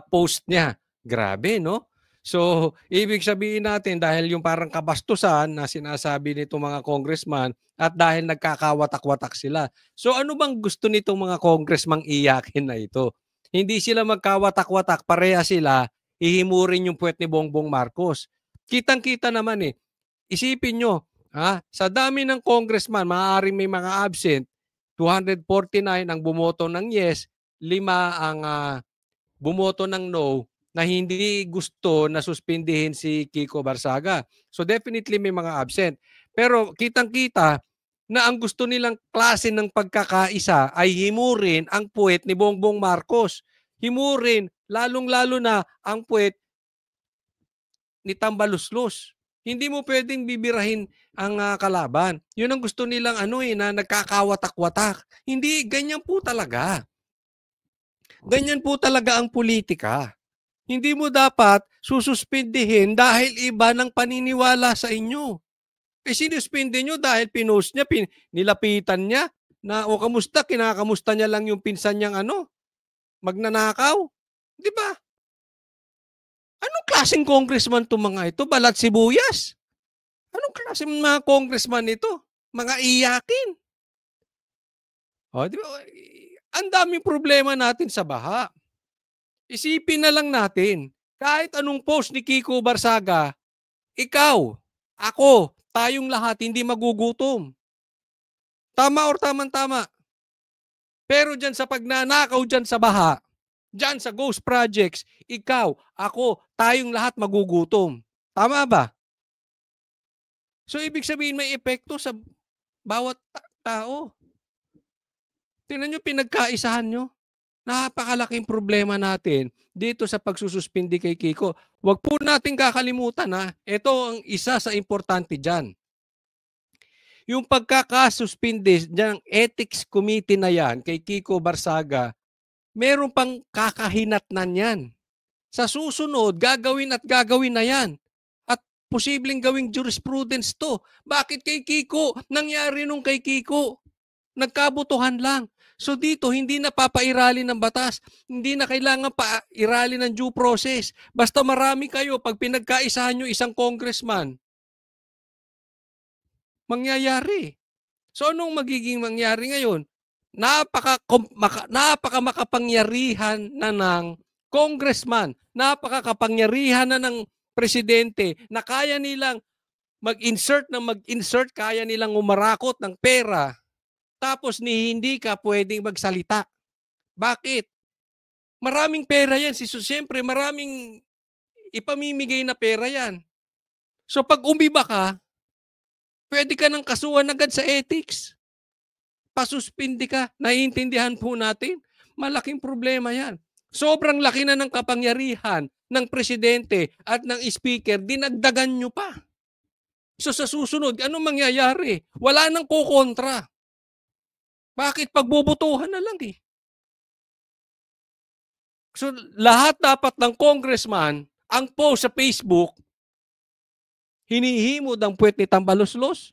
post niya. Grabe, no? So, ibig sabihin natin dahil yung parang kabastusan na sinasabi nitong mga congressman at dahil nagkakawatak-watak sila. So, ano bang gusto nitong mga congressman iyakin na ito? Hindi sila magkawatak-watak, pareha sila, ihimurin yung puwet ni Bongbong Marcos. Kitang-kita naman Isipin nyo, sa dami ng congressman, maaaring may mga absent, 249 ang bumoto ng yes, 5 ang bumoto ng no na hindi gusto na suspindihin si Kiko Barzaga. So definitely may mga absent. Pero kitang-kita na ang gusto nilang klase ng pagkakaisa ay himurin ang puwet ni Bongbong Marcos. Himurin, lalong-lalo na ang puwet ni Tambaluslos. Hindi mo pwedeng bibirahin ang kalaban. Yun ang gusto nilang na nagkakawatak-watak. Hindi, ganyan po talaga. Ganyan po talaga ang politika. Hindi mo dapat sususpindihin dahil iba ng paniniwala sa inyo. Sinuspindi nyo dahil pinost niya, nilapitan niya, na o kamusta, kinakamusta niya lang yung pinsan niyang magnanakaw. Di ba? Anong klaseng congressman to mga ito? Balat sibuyas. Anong klaseng mga congressman ito? Mga iyakin. O, di ba? Ang daming problema natin sa baha. Isipin na lang natin, kahit anong post ni Kiko Barzaga, ikaw, ako, tayong lahat hindi magugutom. Tama or tama-tama. Pero dyan sa pagnanakaw dyan sa baha, dyan sa ghost projects, ikaw, ako, tayong lahat magugutom. Tama ba? So, ibig sabihin may epekto sa bawat tao. Tingnan nyo, pinagkaisahan nyo. Napakalaking problema natin dito sa pagsususpindi kay Kiko. Huwag po natin kakalimutan ito ang isa sa importante dyan. Yung pagkakasuspindi ng ethics committee na yan kay Kiko Barzaga, meron pang kakahinatnan yan. Sa susunod, gagawin at gagawin na yan. At posibleng gawing jurisprudence to. Bakit kay Kiko? Nangyari nung kay Kiko. Nagkabutuhan lang. So dito, hindi na papairali ng batas. Hindi na kailangan pairali ng due process. Basta marami kayo, pag pinagkaisahan nyo isang congressman, mangyayari. So anong magiging mangyari ngayon? Napaka makapangyarihan na ng congressman, napakakapangyarihan na ng presidente na kaya nilang mag-insert, kaya nilang umarakot ng pera. Tapos hindi ka pwedeng magsalita. Bakit? Maraming pera yan. Siyempre, maraming ipamimigay na pera yan. So pag umiba ka, pwede ka nang kasuhan agad sa ethics. Pasuspindi ka. Naiintindihan po natin. Malaking problema yan. Sobrang laki na ng kapangyarihan ng presidente at ng speaker. Dinagdagan nyo pa. So sa susunod, anong mangyayari? Wala nang kukontra. Bakit? Pagbubutuhan na lang So lahat dapat ng congressman, ang post sa Facebook, hinihimod ang puwet ni Tambaloslos.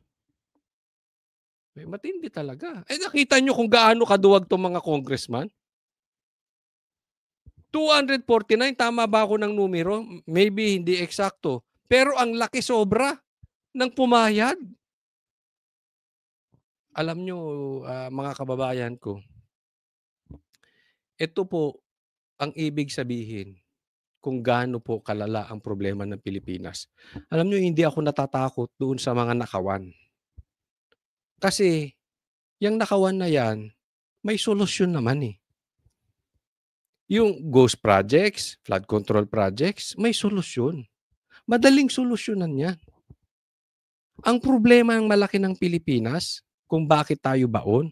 Matindi talaga. Nakita nyo kung gaano kaduwag itong mga congressman? 249, tama ba ako ng numero? Maybe hindi eksakto. Pero ang laki sobra ng pumayag. Alam nyo, mga kababayan ko, ito po ang ibig sabihin kung gaano po kalala ang problema ng Pilipinas. Alam nyo, hindi ako natatakot doon sa mga nakawan. Kasi, yung nakawan na yan, may solusyon naman Yung ghost projects, flood control projects, may solusyon. Madaling solusyonan yan. Ang problema ng malaki ng Pilipinas, kung bakit tayo baon,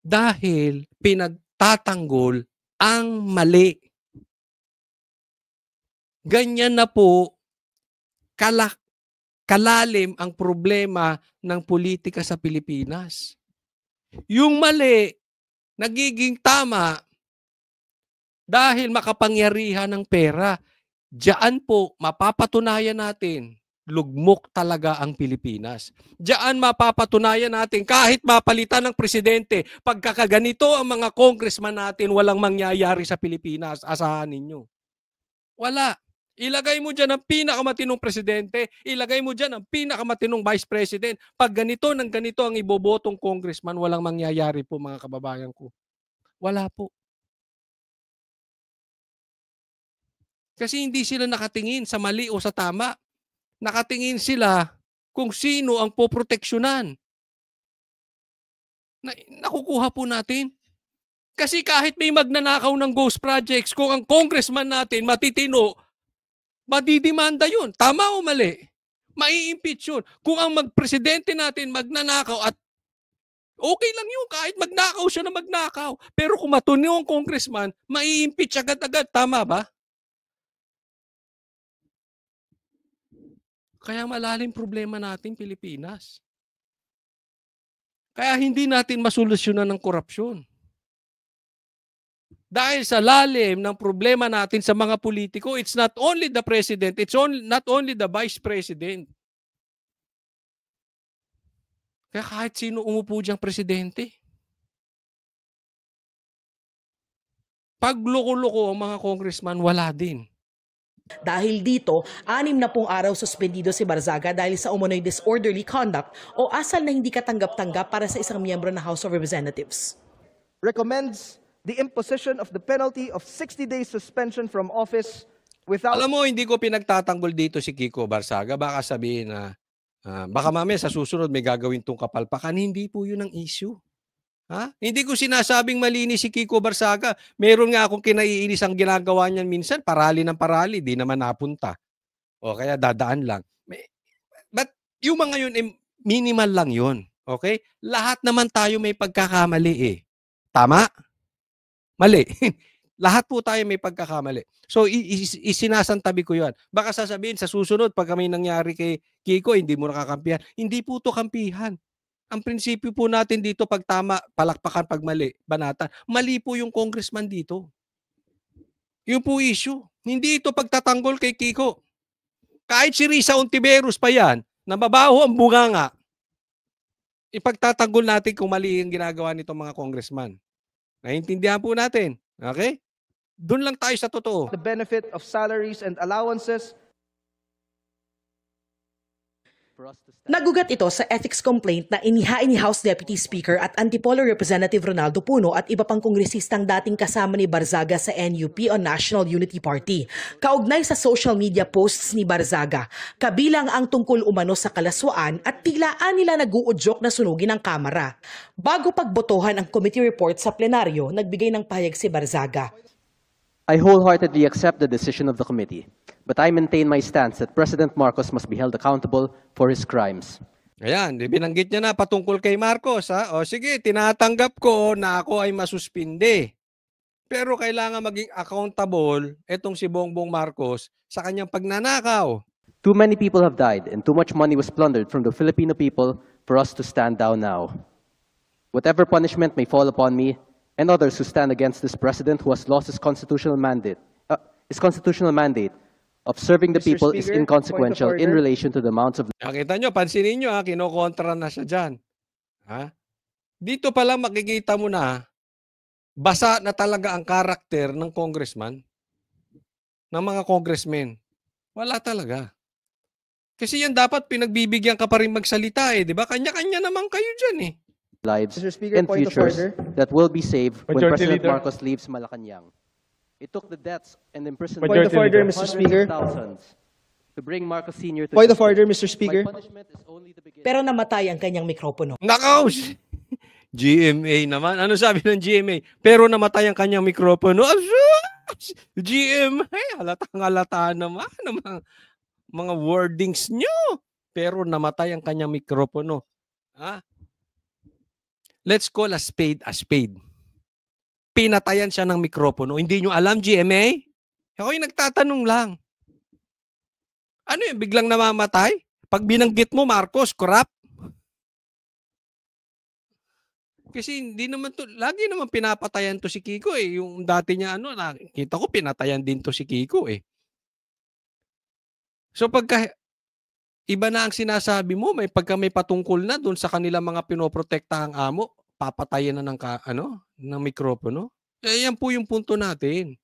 dahil pinagtatanggol ang mali. Ganyan na po kalalim ang problema ng politika sa Pilipinas. Yung mali, nagiging tama dahil makapangyarihan ng pera. Diyan po mapapatunayan natin lugmok talaga ang Pilipinas. Diyan mapapatunayan natin kahit mapalitan ng presidente, pagkakaganito ang mga congressman natin, walang mangyayari sa Pilipinas. Asahan ninyo. Wala. Ilagay mo dyan ang pinakamatinong presidente, ilagay mo dyan ang pinakamatinong vice president. Pag ganito ng ganito ang ibobotong congressman, walang mangyayari po mga kababayan ko. Wala po. Kasi hindi sila nakatingin sa mali o sa tama. Nakatingin sila kung sino ang poproteksyonan. Nakukuha po natin. Kasi kahit may magnanakaw ng ghost projects, kung ang congressman natin matitino, madidimanda yun. Tama o mali? Mai-impeach yun. Kung ang presidente natin magnanakaw at okay lang yun, kahit magnakaw siya na magnakaw. Pero kung matino ang congressman, mai-impeach agad-agad. Tama ba? Kaya malalim problema natin, Pilipinas. Kaya hindi natin masolusyonan ng korupsyon. Dahil sa lalim ng problema natin sa mga politiko, it's not only the president, not only the vice president. Kaya kahit sino umupo diyang presidente. Pag loko-loko ang mga congressman, wala din. Dahil dito, 6 na pong araw suspendido si Barzaga dahil sa umano'y disorderly conduct o asal na hindi katanggap-tanggap para sa isang miyembro ng House of Representatives. Recommends the imposition of the penalty of 60 days suspension from office without... Alam mo, hindi ko pinagtatanggol dito si Kiko Barzaga. Baka sabihin na, baka mamaya sa susunod may gagawin tong kapalpakan. Hindi po yun ang issue. Ha? Hindi ko sinasabing malinis si Kiko Barzaga. Meron nga akong kinaiinis ang ginagawa niyan minsan. Parali ng parali, di naman napunta. O kaya dadaan lang. But yung mga yun, minimal lang yun. Okay? Lahat naman tayo may pagkakamali eh. Tama? Mali. Lahat po tayo may pagkakamali. So, isinasantabi ko yun. Baka sasabihin sa susunod, pag kami nangyari kay Kiko, hindi mo nakakampihan. Hindi po to kampihan. Ang prinsipyo po natin dito, pag tama, palakpakan, pag mali, banatan. Mali po yung congressman dito. Yung po issue. Hindi ito pagtatanggol kay Kiko. Kahit si Risa Ontiveros pa yan, na mabaho ang bunganga, ipagtatanggol natin kung mali yung ginagawa nitong mga congressman. Naiintindihan po natin. Okay? Doon lang tayo sa totoo. The benefit of salaries and allowances. Nagugat ito sa ethics complaint na inihain ni House Deputy Speaker at Antipolo Representative Ronaldo Puno at iba pang kongresistang dating kasama ni Barzaga sa NUP o National Unity Party. Kaugnay sa social media posts ni Barzaga, kabilang ang tungkol umano sa kalaswaan at tilaan nila nag-uudyok na sunugin ang kamera. Bago pagbotohan ang committee report sa plenaryo, nagbigay ng pahayag si Barzaga. I wholeheartedly accept the decision of the committee, but I maintain my stance that President Marcos must be held accountable for his crimes. Ayan, binanggit niya na patungkol kay Marcos. Ha? O sige, tinatanggap ko na ako ay masuspinde. Pero kailangan maging accountable itong si Bongbong Marcos sa kanyang pagnanakaw. Too many people have died and too much money was plundered from the Filipino people for us to stand down now. Whatever punishment may fall upon me, and others who stand against this president who has lost his constitutional mandate of serving the Mr. people Speaker, is inconsequential point of in order. relation to the amounts of... Nakita nyo, pansinin nyo, kinokontra na siya dyan. Ha? Dito pa lang makikita mo na, basa na talaga ang karakter ng congressman, ng mga congressmen. Wala talaga. Kasi yan dapat pinagbibigyan ka pa rin magsalita eh, di ba? Kanya-kanya naman kayo dyan eh. lives Mr. Speaker, and point of futures order. that will be saved when Majority President Leader. Marcos leaves Malacanang. It took the deaths and imprisonment Point of order, of Mr. hundreds Speaker. of thousands to bring Marcos Sr. to Point of justice. order, Mr. Speaker. My punishment is only the beginning. Pero namatay ang kanyang mikropono. Nakaw! GMA naman. Ano sabi ng GMA? Pero namatay ang kanyang mikropono. GMA, halatang-halata naman ang mga wordings nyo. Pero namatay ang kanyang mikropono. Ha? Let's call a spade a spade. Pinatayan siya ng mikropono. Hindi nyo alam, GMA? Ako yung nagtatanong lang. Ano yun? Biglang namamatay? Pag binanggit mo, Marcos, corrupt? Kasi hindi naman to, lagi naman pinapatayan to si Kiko eh. Yung dati niya nakita ko pinatayan din to si Kiko eh. So pagka iba na ang sinasabi mo, may patungkol na doon sa kanila mga pinoprotektahang amo, papatayan na ng mikropono. Eh yan po yung punto natin.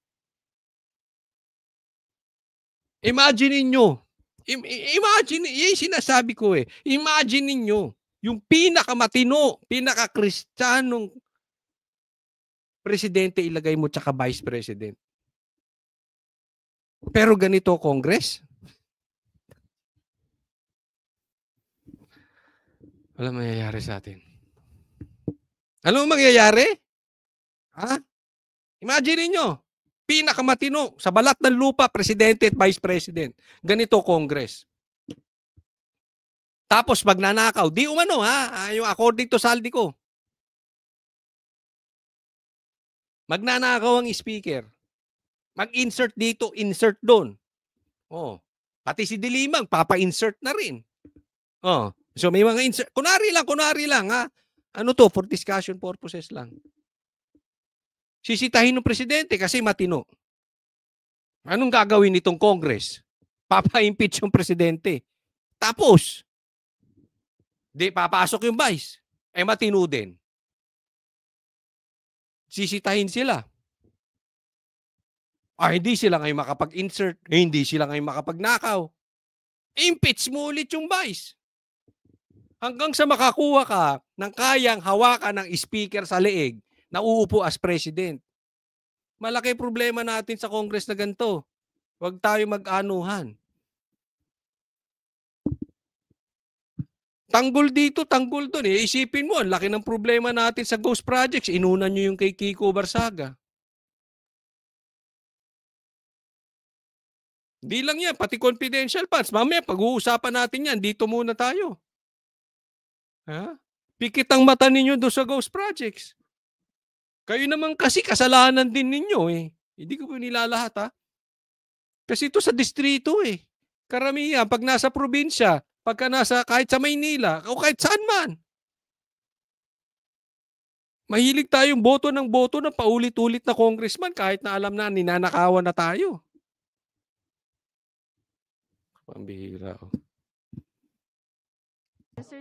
Imagine niyo. Imagine, yung sinasabi ko eh. Imagine niyo yung pinakamatino, pinaka-kristyanong presidente ilagay mo tsaka vice president. Pero ganito, Congress? Alam mo mangyayari sa atin. Ano mangyayari? Ha? Imagine niyo, pinakamatino sa balat ng lupa, presidente at vice president. Ganito, Congress. Tapos magnanakaw, di umano ha, yung according to saldi ko. Magnanakaw ang speaker. Mag-insert dito, insert doon. Oh. Pati si Dilimang, papa-insert na rin. Oh, so may mga insert. Kunwari lang, ha? Ano to? For discussion purposes lang. Sisitahin ng presidente kasi matino. Anong gagawin nitong Congress? Papa-impeach yung presidente. Tapos, di papasok yung vice. Matino din. Sisitahin sila. Hindi sila ngayon makapag-insert. Hindi sila ngayon makapagnakaw. Impeach mo ulit yung vice. Hanggang sa makakuha ka ng kayang hawakan ng speaker sa leeg na uupo as president. Malaki problema natin sa Congress na ganito. Huwag tayo mag-anuhan. Tanggol dito, tanggol doon. Isipin mo, ang laki ng problema natin sa ghost projects. Inunan nyo yung kay Kiko Barzaga. Hindi lang yan, pati confidential funds. Mamaya, pag-uusapan natin yan. Dito muna tayo. Ha? Pikit ang mata ninyo doon sa ghost projects. Kayo naman kasi kasalanan din ninyo eh. Hindi ko po nilalahat ha. Kasi ito sa distrito eh. Karamihan, pag nasa probinsya, pagka nasa kahit sa Maynila, o kahit saan man. Mahilig tayong boto ng paulit-ulit na congressman kahit na alam na ninanakawan na tayo. Pambihira.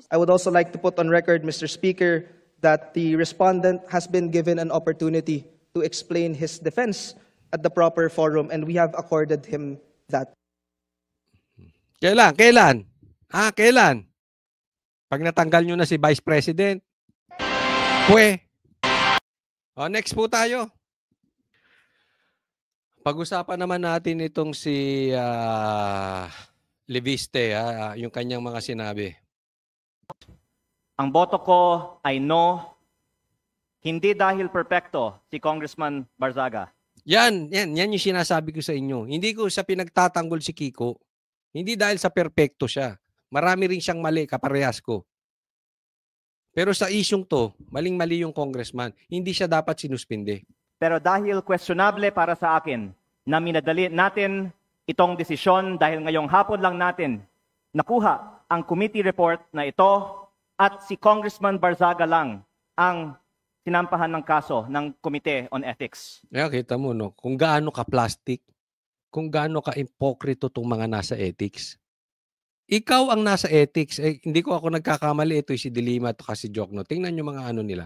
I would also like to put on record, Mr. Speaker, that the respondent has been given an opportunity to explain his defense at the proper forum, and we have accorded him that. Kailan? Kailan? Pag natanggal nyo na si Vice President? Next po tayo. Pag-usapan naman natin itong si Leviste, yung kanyang mga sinabi. Ang boto ko ay no, hindi dahil perpekto si Congressman Barzaga. Yan yung sinasabi ko sa inyo. Hindi ko sa pinagtatanggol si Kiko. Hindi dahil sa perpekto siya. Marami rin siyang mali, kaparehas ko. Pero sa isyong to, maling-mali yung congressman. Hindi siya dapat sinuspinde. Pero dahil questionable para sa akin na minadali natin itong desisyon dahil ngayong hapon lang natin nakuha ang committee report na ito at si Congressman Barzaga lang ang sinampahan ng kaso ng Committee on Ethics. Kita mo, no? Kung gaano ka-plastic, kung gaano ka-impokrito itong mga nasa ethics. Ikaw ang nasa ethics. Hindi ko ako nagkakamali. Ito si Dilima, ito kasi Jokno. Tingnan nyo mga ano nila.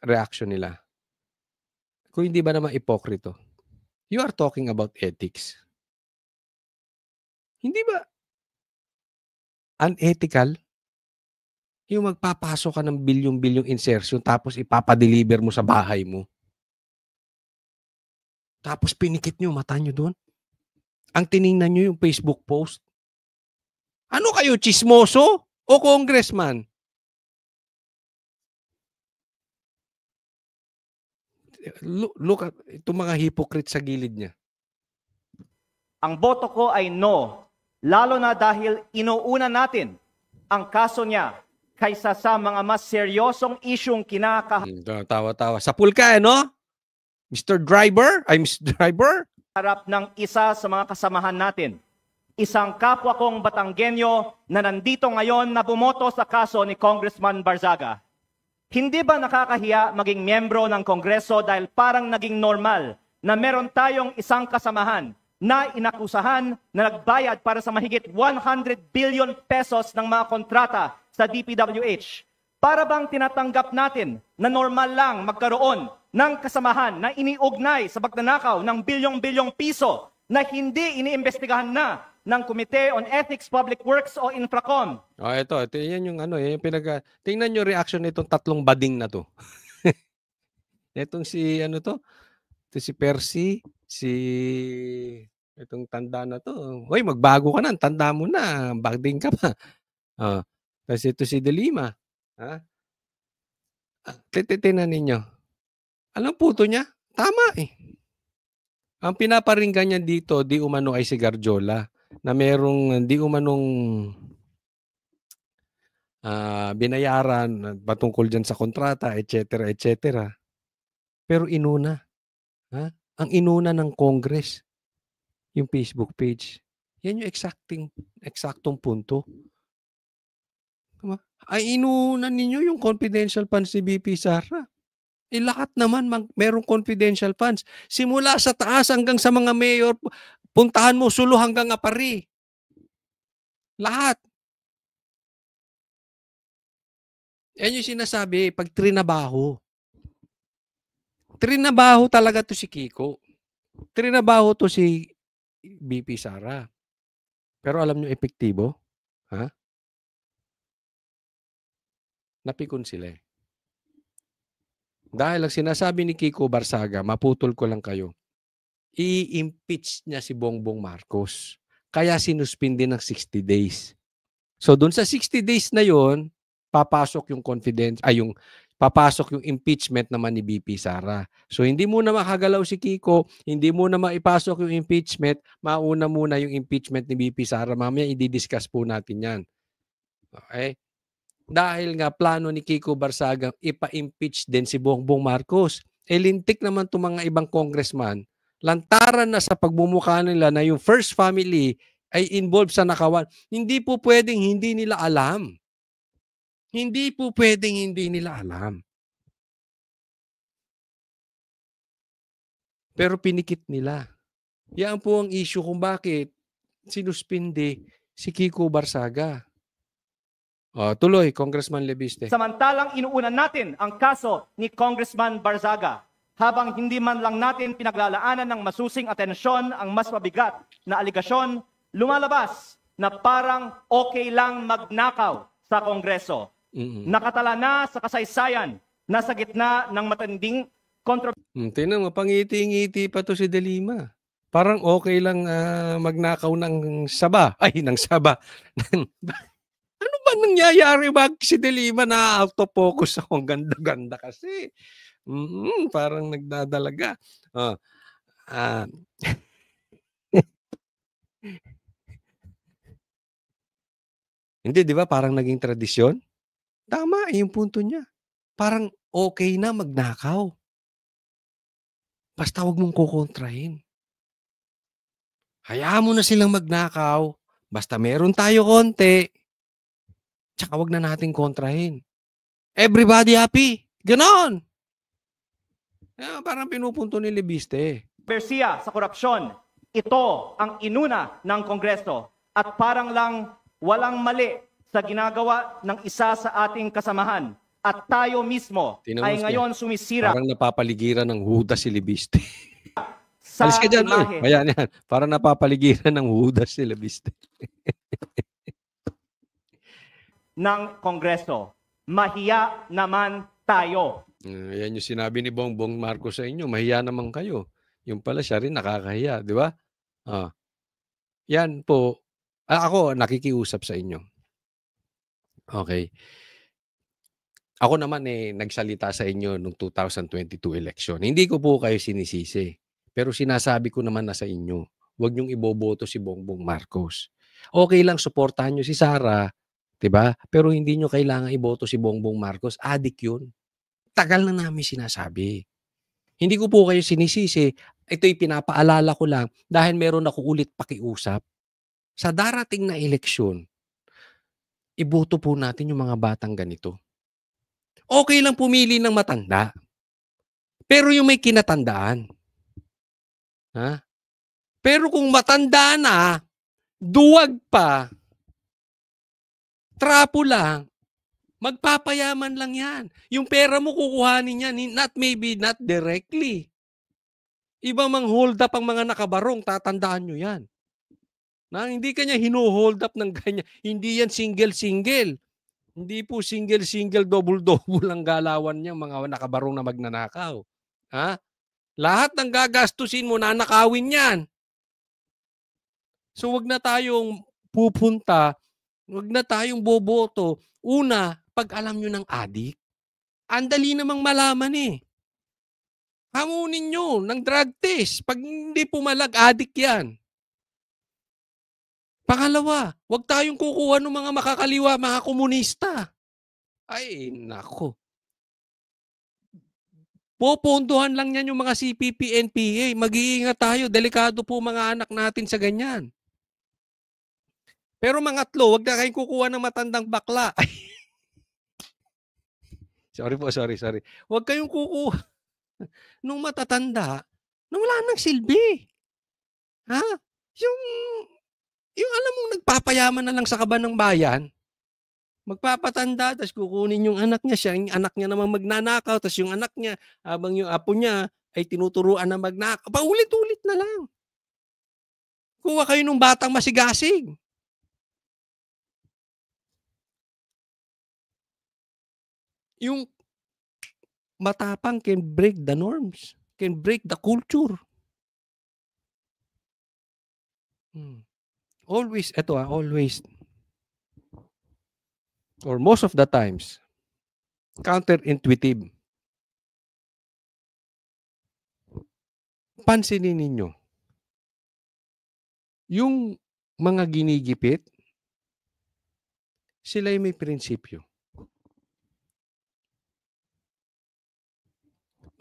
Reaction nila. Kung hindi ba naman ipokrito? You are talking about ethics. Hindi ba unethical? Yung magpapasok ka ng bilyong-bilyong insertion tapos ipapadeliver mo sa bahay mo. Tapos pinikit nyo, mata nyo doon. Ang tiningnan nyo yung Facebook post. Ano kayo, chismoso o congressman? Look at itong mga hypocrite sa gilid niya. Ang boto ko ay no, lalo na dahil inuuna natin ang kaso niya kaysa sa mga mas seryosong isyong Tawa-tawa. Sa pulka, no? Mr. Driver? Mr. Driver? Harap ng isa sa mga kasamahan natin. Isang kapwa kong Batanggenyo na nandito ngayon na bumoto sa kaso ni Congressman Barzaga. Hindi ba nakakahiya maging miyembro ng Kongreso dahil parang naging normal na meron tayong isang kasamahan na inakusahan na nagbayad para sa mahigit 100 billion pesos ng mga kontrata sa DPWH? Para bang tinatanggap natin na normal lang magkaroon ng kasamahan na iniugnay sa pagnanakaw ng bilyong-bilyong piso na hindi iniimbestigahan na ng Committee on Ethics, Public Works o Infracom? Ito yan yung ano, yung tingnan nyo reaction nitong tatlong bading na to. Itong si ano to? Ito si Percy, itong tanda na to. Hoy, magbago ka na, tanda mo na, bading ka pa. Kasi ito si Dilima. Titinan ninyo. Alam puto niya? Tama eh. Ang pinaparinggan niya dito, di umano ay si Garjola, na merong di umanong binayaran patungkol dyan sa kontrata, etc., etc. Pero inuna. Ang inuna ng Congress. yung Facebook page. Yan yung eksaktong punto. Diba? Ay inuunan ninyo yung confidential funds ni VP Sara. Lahat naman merong confidential funds. Simula sa taas hanggang sa mga mayor, puntahan mo Sulu hanggang Apari. Lahat. Yan yung sinasabi, pag trinabaho. Trinabaho talaga to si Kiko. Trinabaho to si VP Sara. Pero alam nyo, epektibo? Ha? Napikon sila eh. Dahil ang sinasabi ni Kiko Barzaga, maputol ko lang kayo, i-impeach niya si Bongbong Marcos. Kaya sinuspindi ng 60 days. So doon sa 60 days na yon, papasok yung papasok yung impeachment naman ni VP Sara. So hindi muna makagalaw si Kiko, hindi muna maipasok yung impeachment, mauna muna yung impeachment ni VP Sara. Mamaya i-discuss po natin yan. Okay? Dahil nga plano ni Kiko Barzaga ipa-impeach din si Bongbong Marcos. Lintik naman itong mga ibang congressman, lantaran na sa pagmumukha nila na yung first family ay involved sa nakawan. Hindi po pwedeng hindi nila alam. Hindi po pwedeng hindi nila alam. Pero pinikit nila. Yan po ang issue kung bakit sinuspindi si Kiko Barzaga. Tuloy, Congressman Lebiste. Samantalang inuunan natin ang kaso ni Congressman Barzaga, habang hindi man lang natin pinaglalaanan ng masusing atensyon ang mas mabigat na aligasyon, lumalabas na parang okay lang magnakaw sa Kongreso. Nakatala na sa kasaysayan, nasa gitna ng matinding kontrobersya. Tingnan mo, pangiti-ngiti pa to si De Lima. Parang okay lang magnakaw ng saba. Ay, ng saba. Ano ba nangyayari? Si De Lima na auto-focus ako? Ang ganda-ganda kasi. Parang nagdadalaga. Hindi, di ba? Parang naging tradisyon. Tama, yung punto niya. Parang okay na magnakaw. Basta huwag mong kukontrahin. Hayaan mo na silang magnakaw. Basta meron tayo konti. Tsaka wag na natin kontrahin. Everybody happy. Ganon. Parang pinupunto ni Lebiste. Bersiya sa korupsyon, ito ang inuna ng Kongreso at parang lang walang mali sa ginagawa ng isa sa ating kasamahan at tayo mismo ay ngayon sumisira. Parang napapaligiran ng Judas si Lebiste. Alis ka dyan. Ayan. Parang napapaligiran ng Judas si Lebiste. Ng Kongreso. Mahiya naman tayo. Yan yung sinabi ni Bongbong Marcos sa inyo. Mahiya naman kayo. Yung pala siya rin nakakahiya. Di ba? Yan po. Ako nakikiusap sa inyo. Okay. Ako naman nagsalita sa inyo noong 2022 election. Hindi ko po kayo sinisisi. Pero sinasabi ko naman na sa inyo. Huwag niyong iboboto si Bongbong Marcos. Okay lang, suportahan niyo si Sara. Diba? Pero hindi nyo kailangan iboto si Bongbong Marcos. Adik yun. Tagal na namin sinasabi. Hindi ko po kayo sinisisi. Ito'y pinapaalala ko lang dahil meron ako ulit pakiusap. Sa darating na eleksyon, iboto po natin yung mga batang ganito. Okay lang pumili ng matanda. Pero yung may kinatandaan. Ha? Pero kung matanda na, duwag pa, trapo lang, magpapayaman lang yan. Yung pera mo kukuhanin yan, not directly. Iba mang hold up ang mga nakabarong, tatandaan nyo yan. Na hindi kanya hino-hold up ng ganyan. Hindi yan single-single. Hindi po single-single, double-double ang galawan niya, mga nakabarong na magnanakaw. Ha? Lahat ng gagastusin mo, nanakawin yan. So wag na tayong pupunta, wag na tayong boboto. Una, pag alam nyo ng adik, andali namang malaman Hamunin nyo ng drug test. Pag hindi pumalag, adik yan. Pangalawa, wag tayong kukuha ng mga makakaliwa, mga komunista. Ay, nako. Popondohan lang yan yung mga CPP, NPA. Mag-iingat tayo. Delikado po mga anak natin sa ganyan. Pero mga tlo, wag na kayong kukuha ng matandang bakla. Sorry po, sorry. Wag kayong kukuha nung matatanda na wala nang silbi. Ha? Yung alam mong nagpapayaman na lang sa kaban ng bayan, magpapatanda, tapos kukunin yung anak niya, siya, yung anak niya naman magnanakaw, tapos yung anak niya, habang yung apo niya ay tinuturuan na magnakaw. Paulit-ulit na lang. Kuha kayo ng batang masigasig. Yung matapang can break the norms, can break the culture. Always, always, or most of the times, counterintuitive. Pansinin ninyo, yung mga ginigipit, sila'y may prinsipyo.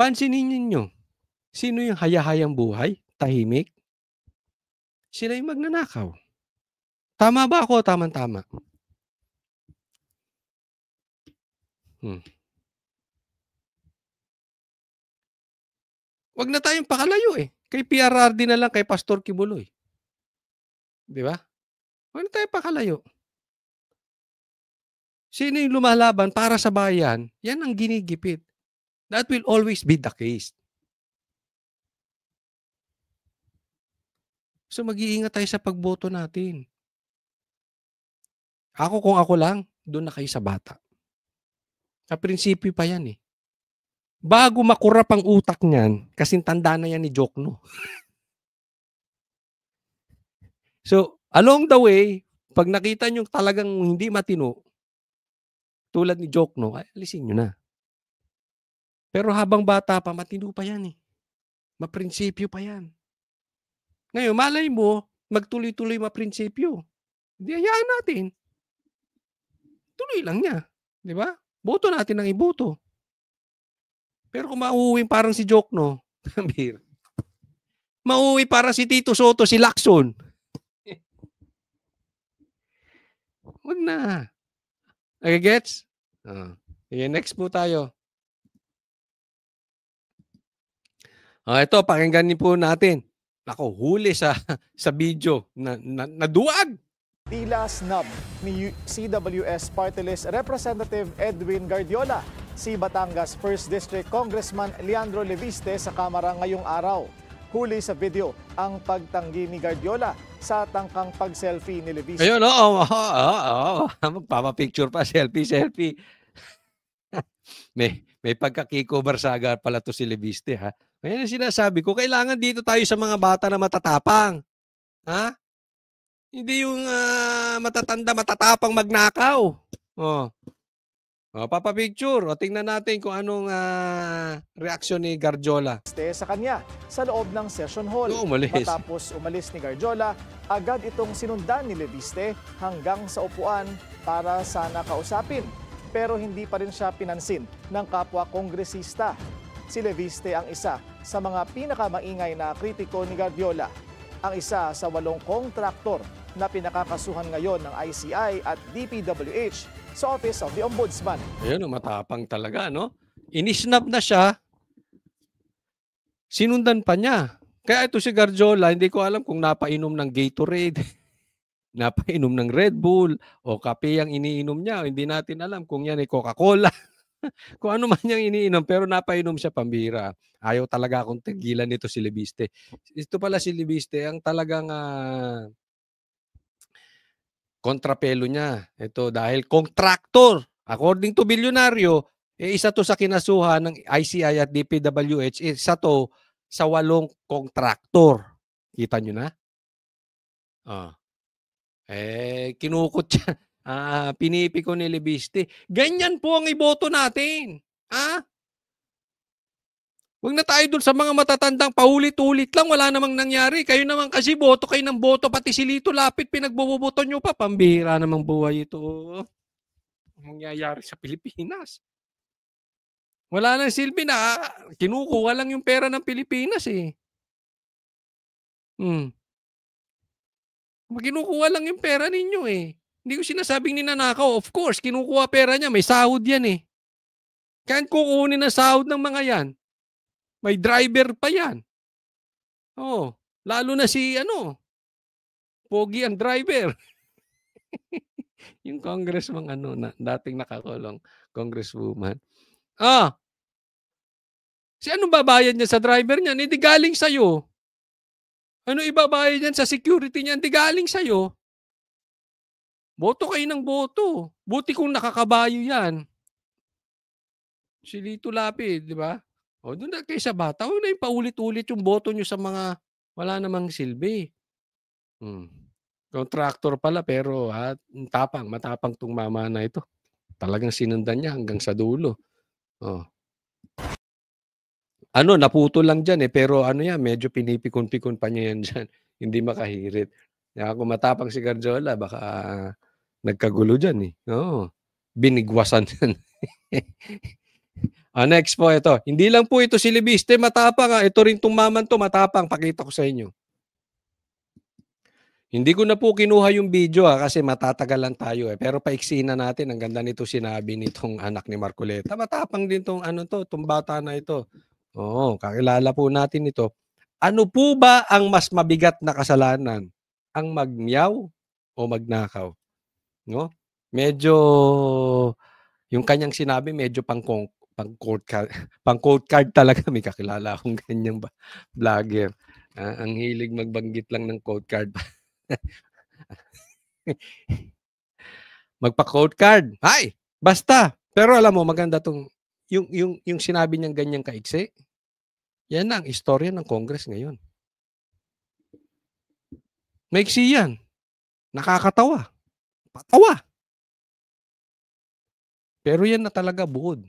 Pansinin ninyo, sino yung hayahayang buhay, tahimik? Sila'y magnanakaw. Tama ba ako? Tama-tama. Wag na tayong pakalayo eh. Kay PRRD na lang, kay Pastor Kibuloy. Di ba? Wag na tayong pakalayo. Sino yung lumalaban para sa bayan, yan ang ginigipit. That will always be the case. So mag-iingat tayo sa pagboto natin. Kung ako lang, doon na kayo sa bata. Sa prinsipyo pa yan eh. Bago makurap ang utak niyan, kasing tanda na yan ni Jokno. So, along the way, pag nakita nyo talagang hindi matino, tulad ni Jokno, ay, alisin nyo na. Pero habang bata pa, matino pa yan eh. Maprinsipyo pa yan. Ngayon, malay mo, magtuloy-tuloy maprinsipyo. Hindi, hayaan natin. Tuloy lang niya. Di ba? Boto natin ang iboto. Pero kung mauuwi parang si Jokno, mauuwi parang si Tito Soto, si Lacson. Wag na. Okay, gets? Okay, next po tayo. Ito, pakinggan niyo po natin. Ako, huli sa video na duwag. Tila snub ni CWS Party List Representative Edwin Guardiola si Batangas 1st District Congressman Leandro Leviste sa Kamara ngayong araw. Huli sa video ang pagtanggi ni Guardiola sa tangkang pag-selfie ni Leviste. Ayun, magpapapicture pa, selfie. May pagka-Kiko Barzaga pala to si Leviste, ha? Ngayon sinasabi ko, kailangan dito tayo sa mga bata na matatapang. Ha? Hindi yung matatapang magnakaw. Papapicture. Tingnan natin kung anong reaksyon ni Guardiola. Sa kanya sa loob ng session hall. Matapos umalis ni Guardiola, agad itong sinundan ni Leviste hanggang sa upuan para sana kausapin. Pero hindi pa rin siya pinansin ng kapwa kongresista. Si Leviste ang isa sa mga pinakamaingay na kritiko ni Guardiola. Ang isa sa 8 kontraktor na pinakakasuhan ngayon ng ICI at DPWH sa Office of the Ombudsman. Ayun, matapang talaga, no? Inisnab na siya, sinundan pa niya. Kaya ito si Guardiola, hindi ko alam kung napainom ng Gatorade, napainom ng Red Bull, o kape ang iniinom niya. Hindi natin alam kung yan ay Coca-Cola. Kung ano man niyang iniinom, pero napainom siya, pambira. Ayaw talaga akong tigilan nito si Leviste. Ito pala si Leviste, ang talagang kontrapelo niya. Ito dahil contractor. According to Bilyonaryo, isa to sa kinasuhan ng ICI at DPWH, isa to sa 8 contractor. Kita nyo na? Kinukot siya. Pinipi ko ni Leviste. Ganyan po ang iboto natin. Huwag na tayo dun sa mga matatandang paulit-ulit lang. Wala namang nangyari. Kayo naman kasi boto kayo ng boto. Pati si Lito Lapid pinagboboto nyo pa. Pambihira namang buhay ito. Ang mangyayari sa Pilipinas. Wala nang silbi na kinukuha lang yung pera ng Pilipinas eh. Kinukuha lang yung pera ninyo eh. Hindi ko sinasabing ninanakaw. Of course, kinukuha pera niya. May sahod yan eh. Kaya kukunin na sahod ng mga yan. May driver pa yan. Oh, lalo na si Pogi ang driver. Yung congressman na dating nakakulong congresswoman. Si anong babayad niya sa driver niya? Hindi galing sa'yo. Ano ibabayad niyan sa security niya? Hindi galing sa'yo. Boto kayo ng boto. Buti kung nakakabayo yan. Si Lito Lapid, di ba? O doon na kayo sa bata. Huwag na yung paulit-ulit yung boto nyo sa mga wala namang silbi. Contractor pala pero matapang tong mama na ito. Talagang sinundan niya hanggang sa dulo. Naputo lang dyan pero medyo pinipikon-pikon pa niya yan dyan. Hindi makahirit. Kaya kung matapang si Garjola, baka nagkagulo dyan eh. Binigwasan yan. Next po ito. Hindi lang po ito si Libiste matapang. Ito rin tong maman to matapang. Pakita ko sa inyo. Hindi ko na po kinuha yung video kasi matatagalan tayo Pero paiksiin na natin. Ang ganda nito sinabi nitong anak ni Marcoleta. Matapang din tong tong bata na ito. Kakilala po natin ito. Ano po ba ang mas mabigat na kasalanan? Ang magmiyaw o magnakaw? No? Medyo yung kanyang sinabi medyo pang-quote card talaga. May kakilala akong ganyang vlogger. Ang hilig magbanggit lang ng quote card. Magpa-quote card. Basta. Pero alam mo, maganda tong yung sinabi niyang ganyang kaiksi. Yan ang istorya ng Congress ngayon. Maiksi yan. Nakakatawa. Patawa. Pero yan na talaga buod.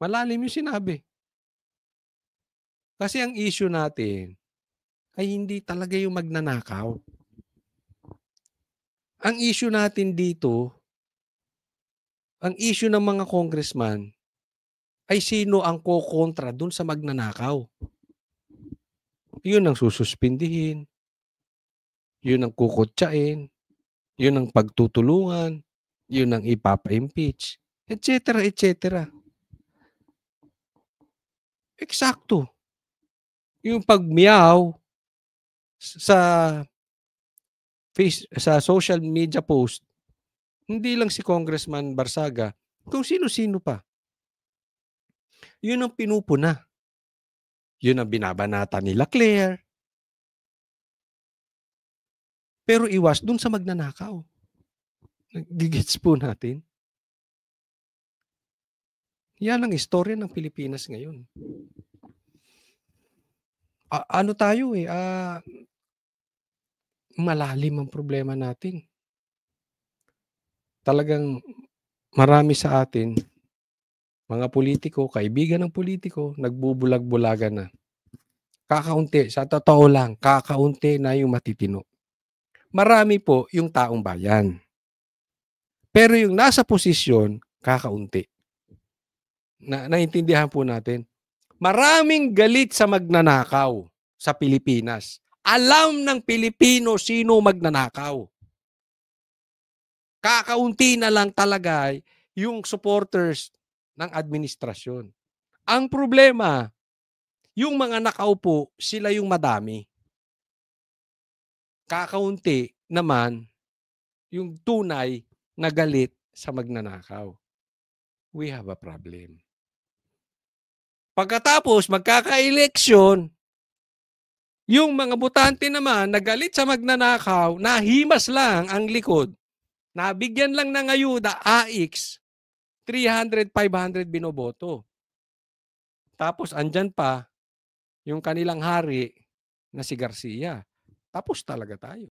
Malalim yung sinabi. Kasi ang issue natin ay hindi talaga yung magnanakaw. Ang issue natin dito, ang issue ng mga congressman ay sino ang kokontra dun sa magnanakaw. Yun ang sususpindihin. Yun ang kukutsain. Yun ang pagtutulungan. Yun ang ipapa-impeach. Etc. etc. Eksakto. Yung pagmiyaw sa social media post, hindi lang si Congressman Barzaga, kung sino-sino pa. Yun ang pinupuna. Yun ang binabanata nila Claire. Pero iwas dun sa magnanakaw. Gigits po natin. Yan ang istorya ng Pilipinas ngayon. Malalim ang problema natin. Talagang marami sa atin, mga politiko, kaibigan ng politiko, nagbubulag-bulagan na. Kakaunti, sa totoo lang, kakaunti na yung matitino. Marami po yung taong bayan. Pero yung nasa posisyon, kakaunti. Naintindihan po natin. Maraming galit sa magnanakaw sa Pilipinas. Alam ng Pilipino sino magnanakaw. Kakaunti na lang talaga yung supporters ng administrasyon. Ang problema, yung mga nakaupo, sila yung madami. Kakaunti naman yung tunay na galit sa magnanakaw. We have a problem. Pagkatapos, magkaka-eleksyon, yung mga botante naman nagalit sa magnanakaw, nahimas lang ang likod, nabigyan lang ng ayuda, AX, 300, 500 binoboto. Tapos andyan pa yung kanilang hari na si Garcia. Tapos talaga tayo.